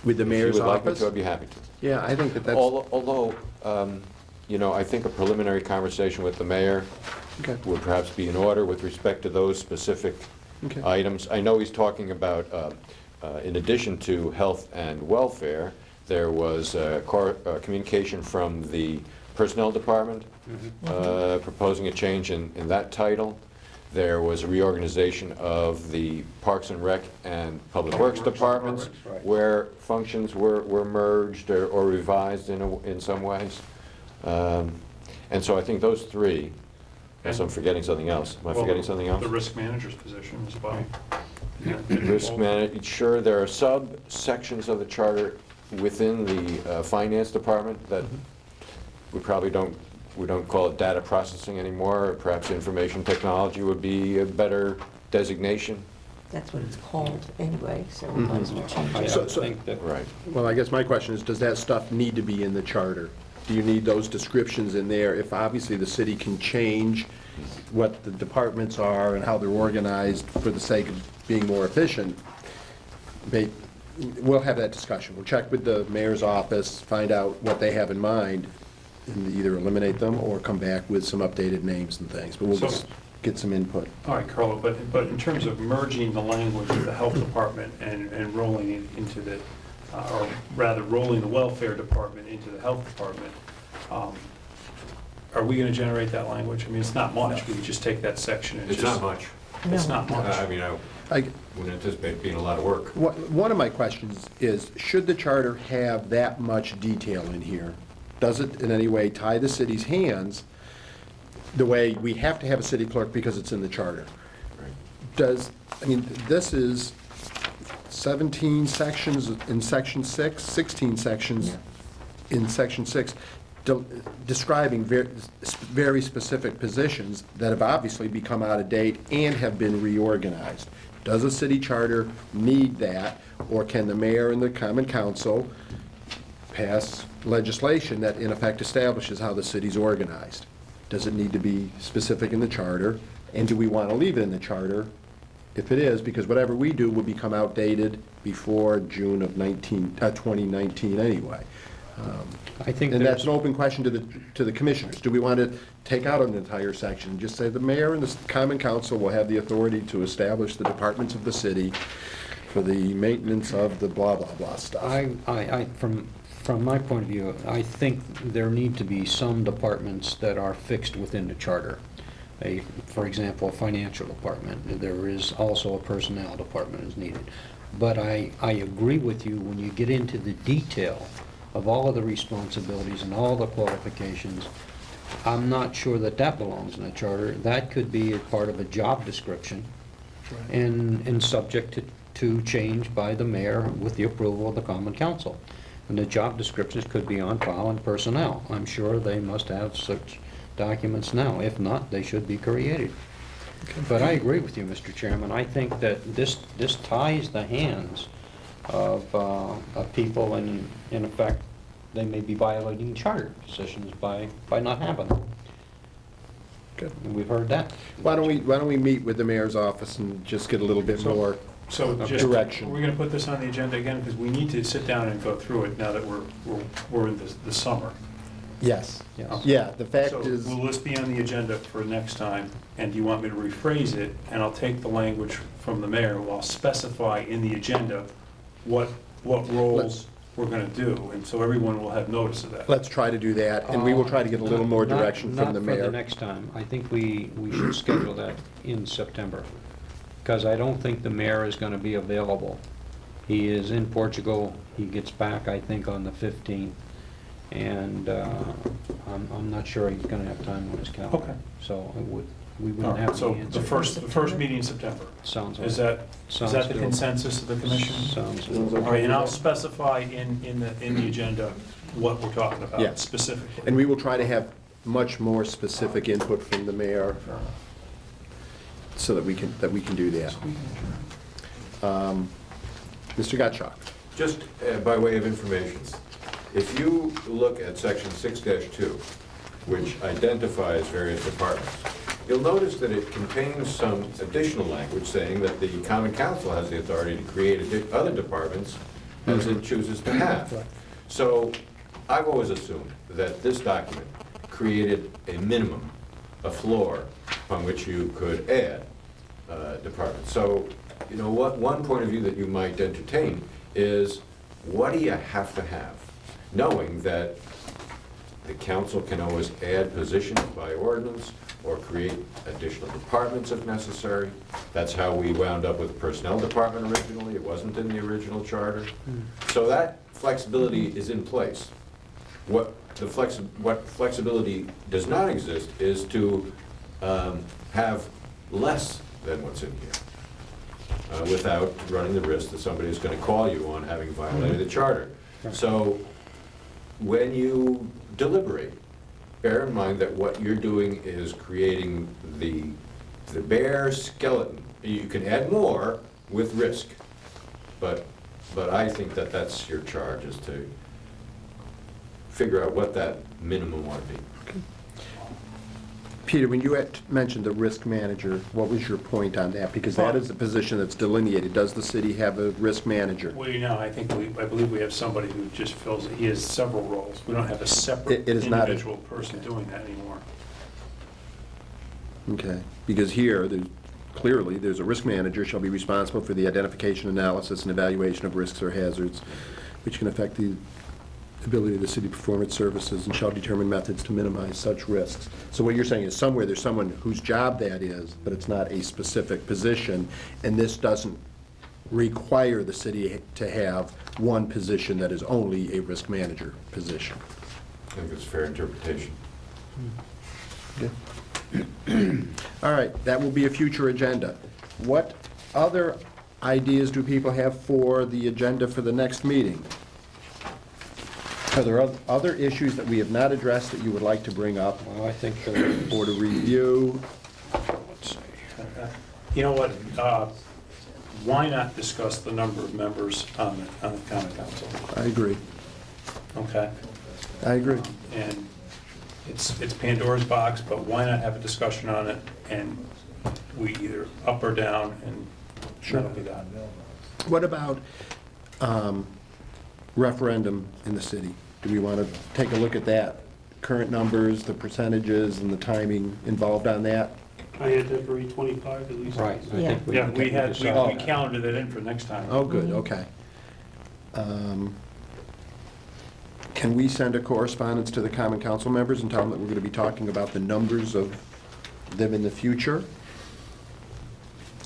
with the If mayor's you would like me office? to, I'd be happy to. Yeah, I think that's, Although, I think a preliminary conversation with the mayor okay, would perhaps be in order with respect to those specific okay. items. I know he's talking about, in addition to health and welfare, there was communication from the personnel department proposing a change in that title. There was a reorganization of the Parks and Rec and Public Works departments, right. where functions were merged or revised in some ways. And so I think those three, unless I'm forgetting something else. Am I forgetting something else? The risk manager's position as well. Risk management, sure, there are subsections of the charter within the finance department that we probably don't call it data processing anymore. Perhaps information technology would be a better designation. That's what it's called anyway, so we might as well change I it. think that, Right. Well, I guess my question is, does that stuff need to be in the charter? Do you need those descriptions in there if obviously the city can change what the departments are and how they're organized for the sake of being more efficient? We'll have that discussion. We'll check with the mayor's office, find out what they have in mind, and either eliminate them or come back with some updated names and things. But we'll So- just get some input. All right, Carlo, but in terms of merging the language of the health department and rolling it into the, or rather rolling the welfare department into the health department, are we going to generate that language? I mean, it's not much. We could just take that section and It's just. not much. It's not much. I mean, I wouldn't anticipate it being a lot of work. One of my questions is, should the charter have that much detail in here? Does it in any way tie the city's hands the way we have to have a city clerk because it's in the charter? I mean, this is 17 sections in section 6, 16 sections in section 6, describing very specific positions that have obviously become out of date and have been reorganized. Does a city charter need that, or can the mayor and the common council pass legislation that in effect establishes how the city's organized? Does it need to be specific in the charter? And do we want to leave it in the charter if it is? Because whatever we do will become outdated before June of 2019 anyway. I think And that's there's, an open question to the commissioners. Do we want to take out an entire section and just say the mayor and the common council will have the authority to establish the departments of the city for the maintenance of the blah, blah, blah stuff? from my point of view, I think there need to be some departments that are fixed within the charter. For example, a financial department. There is also a personnel department is needed. But I agree with you when you get into the detail of all of the responsibilities and all the qualifications. I'm not sure that belongs in the charter. That could be a part of a job description and subject to change by the mayor with the approval of the common council. And the job descriptions could be on file in personnel. I'm sure they must have such documents now. If not, they should be created. But I agree with you, Mr. Chairman. I think that this ties the hands of people, and in effect, they may be violating charter decisions by not having them. Good. And we've heard that. Why don't we meet with the mayor's office and just get a little bit more So just, direction? we're going to put this on the agenda again because we need to sit down and go through it now that we're in the summer. Yes. Yes. Yeah, the fact So is, will this be on the agenda for next time? And do you want me to rephrase it? And I'll take the language from the mayor, who I'll specify in the agenda what roles we're going to do. And so everyone will have notice of that. let's try to do that, and we will try to get a little more Not- direction from the Not for mayor. the next time. I think we should schedule that in September, because I don't think the mayor is going to be available. He is in Portugal. He gets back, I think, on the 15th, and I'm not sure he's going to have time on his calendar. Okay. So we All wouldn't right, have so the the answer. first meeting in September. Sounds right. Is that the good. consensus of the commission? Sounds Sounds good. All right, and I'll specify in the agenda what we're talking Yeah. about specifically. And we will try to have much more specific input from the mayor so that we can do that. Mr. Gottschalk. Just by way of information, if you look at section 6-2, which identifies various departments, you'll notice that it contains some additional language saying that the common council has the authority to create other departments as it chooses to have. So I've always assumed that this document created a minimum, a floor, upon which you could add departments. So, you know, one point of view that you might entertain is, what do you have to have? Knowing that The council can always add positions by ordinance or create additional departments if necessary. That's how we wound up with the personnel department originally. It wasn't in the original charter. So that flexibility is in place. What flexibility does not exist is to have less than what's in here, without running the risk that somebody is going to call you on having violated the charter. So when you deliberate, bear in mind that what you're doing is creating the bare skeleton. You can add more with risk, but I think that that's your charge, is to figure out what that minimum ought to be. Peter, when you had mentioned the risk manager, what was your point on that? Because that is a position that's delineated. Does the city have a risk manager? Well, I believe we have somebody who just fills it. He has several roles. We don't have a separate It is not a- individual person doing that anymore. Okay, because here, clearly, there's a risk manager shall be responsible for the identification, analysis, and evaluation of risks or hazards which can affect the ability of the city to perform its services, and shall determine methods to minimize such risks. So what you're saying is somewhere there's someone whose job that is, but it's not a specific position, and this doesn't require the city to have one position that is only a risk manager position. I think it's a fair interpretation. Okay. All right, that will be a future agenda. What other ideas do people have for the agenda for the next meeting? Are there other issues that we have not addressed that you would like to bring up? Well, I think there is. Or to review? Let's see. You know what? Why not discuss the number of members on the common council? I agree. Okay? I agree. And it's Pandora's box, but why not have a discussion on it, and we either up or down, and that'll be that. What about referendum in the city? Do we want to take a look at that? Current numbers, the percentages, and the timing involved on that? I had February 25 at least. Right. I Yeah. think Yeah, we decided that. calendared that in for next time. Oh, good, okay. Can we send a correspondence to the common council members and tell them that we're going to be talking about the numbers of them in the future?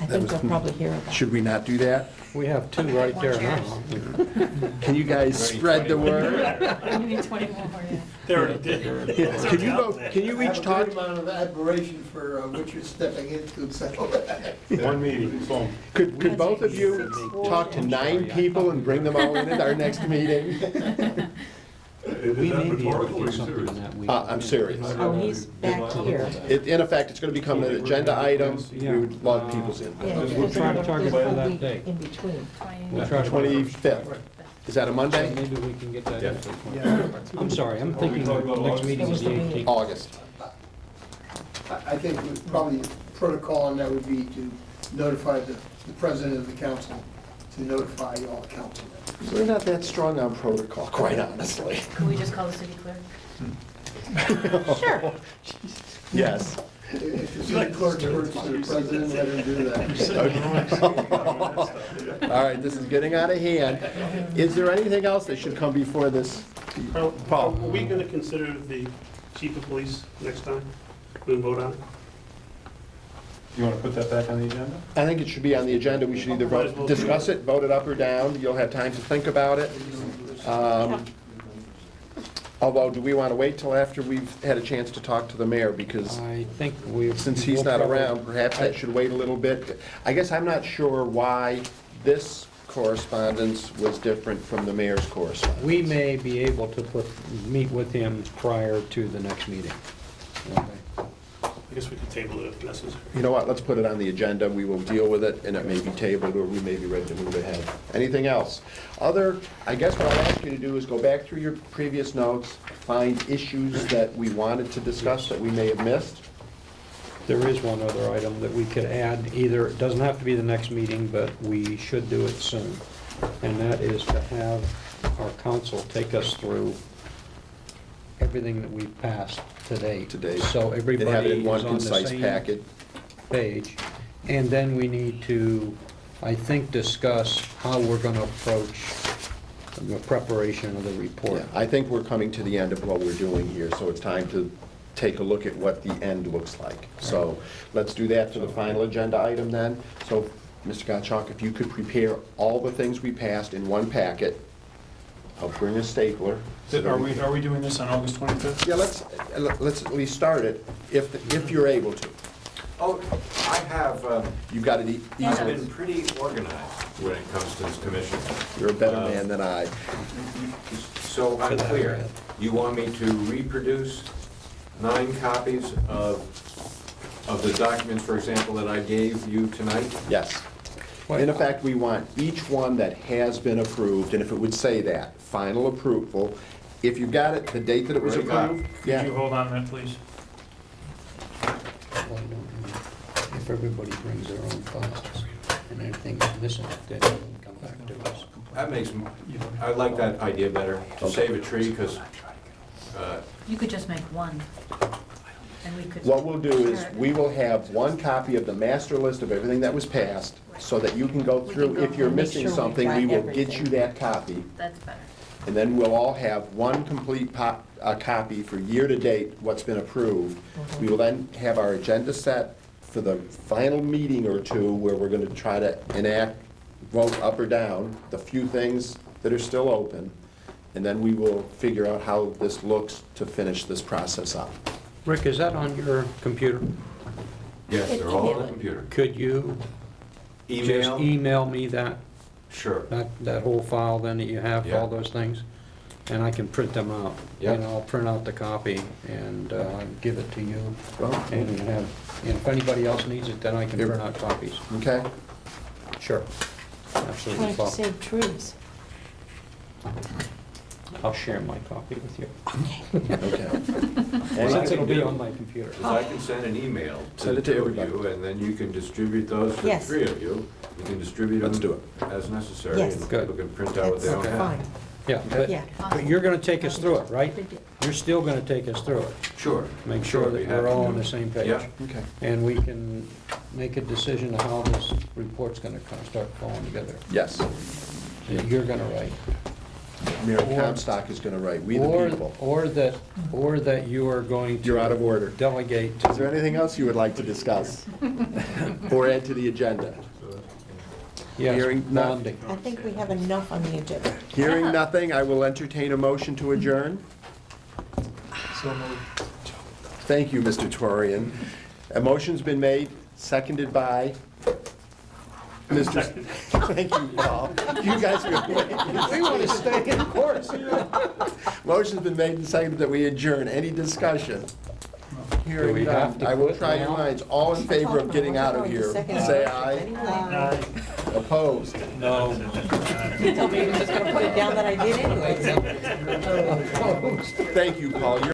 I think they'll probably hear about it. Should we not do that? We have two right there now. Can you guys spread the word? You need 21 more, yeah. They already did. Can you each talk? amount of admiration for what you're stepping into, so. One meeting, boom. Could both of you talk to 9 people and bring them all in at our next meeting? We may be able to do something on that week. I'm serious. Oh, he's back here. In effect, it's going to become an agenda item. We would love people's input. Yeah, We'll try to target there's a for that week date. in between. We'll try to- 25th. Is that a So Monday? maybe we can get that Yeah. in for the 20th. I'm sorry, I'm thinking the next meeting is the 18th. August. I think probably protocol on that would be to notify the president of the council, to notify all the council members. We're not that strong on protocol, quite honestly. Can we just call the city clerk? Sure. Yes. If the city clerk works for the president, let him do that. All right, this is getting out of hand. Is there anything else that should come before this? Are Paul? we going to consider the chief of police next time? We vote on it? You want to put that back on the agenda? I think it should be on the agenda. We should either vote, discuss it, vote it up or down. You'll have time to think about it. Although, do we want to wait till after we've had a chance to talk to the mayor? Because I think we. since he's not around, perhaps that should wait a little bit. I guess I'm not sure why this correspondence was different from the mayor's correspondence. We may be able to meet with him prior to the next meeting. Okay. I guess we could table it if necessary. You know what, let's put it on the agenda, we will deal with it, and it may be tabled, or we may be ready to move ahead. Anything else? I guess what I'll ask you to do is go back through your previous notes, find issues that we wanted to discuss that we may have missed. There is one other item that we could add, either, it doesn't have to be the next meeting, but we should do it soon. And that is to have our council take us through everything that we've passed to date. So And everybody have it in is one on the concise same packet. page. And then we need to, I think, discuss how we're going to approach the preparation of the report. Yeah, I think we're coming to the end of what we're doing here, so it's time to take a look at what the end looks like. So let's do that to the final agenda item then. So, Mr. Gottschalk, if you could prepare all the things we passed in one packet. I'll bring a stapler. Are we doing this on August 25th? Yeah, let's at least start it, if you're able to. Oh, I have, You've got it I've been easily. pretty organized when it comes to this commission. You're a better man than I. So I'm clear, you want me to reproduce 9 copies of the documents, for example, that I gave you tonight? Yes. In effect, we want each one that has been approved, and if it would say that, final approval, if you got it, the date that it was Already got it. approved. Could you Yeah. hold on a minute, please? If everybody brings their own files and anything is missing, then they can come back to us. That makes, I like that idea better, to save a tree, because You could just make one, and we could. What we'll do is, share it. we will have one copy of the master list of everything that was passed, so that you can go We through. can go If you're and make missing sure we've something, got we will get everything. you that copy. That's better. And then we'll all have one complete copy for year-to-date, what's been approved. We will then have our agenda set for the final meeting or two, where we're gonna try to enact, vote up or down, the few things that are still open, and then we will figure out how this looks to finish this process up. Rick, is that on your computer? yes, they're all on the computer. Could you just Email? email me that Sure. whole file then that you have, Yeah. all those things? And I can print them out. Yep. And I'll print out the copy and give it to you. Well, And if anybody else needs it, then I can Yep. print out copies. Okay? Sure. Absolutely. Trying to save trees. I'll share my copy with you. Okay. Since it'll be on my computer. Is I can send an email to Send the it to two of everybody. you, and then you can distribute those to the Yes. 3 of you. You can distribute them. Let's do it. As necessary. Yes. And Good. people can print out what they That's don't have. fine. Yeah, Yeah. but you're gonna take us through it, right? You're still gonna take us through it. Sure. Make sure be that happy we're all to. on the same page. Yeah. Okay. And we can make a decision of how this report's gonna kind of start falling together. Yes. That you're gonna write. Mayor Comstock is gonna write, we the Or- people. Or that you are going to. You're out of order. Delegate. Is there anything else you would like to discuss? Or add to the agenda? Yes, Hearing none. bonding. I think we have enough on the agenda. Hearing nothing, I will entertain a motion to adjourn. So moved. Thank you, Mr. Torian. A motion's been made, seconded by Mr. Thank you, Paul. You guys are We want to stay in course. Motion's been made and seconded that we adjourn. Any discussion? Do Hearing we have none. to I will quit try your now? minds. All in favor of getting out of here, say aye. Opposed? No. You told me you were just gonna put it down that I did anyway, so. Thank you, Paul. You're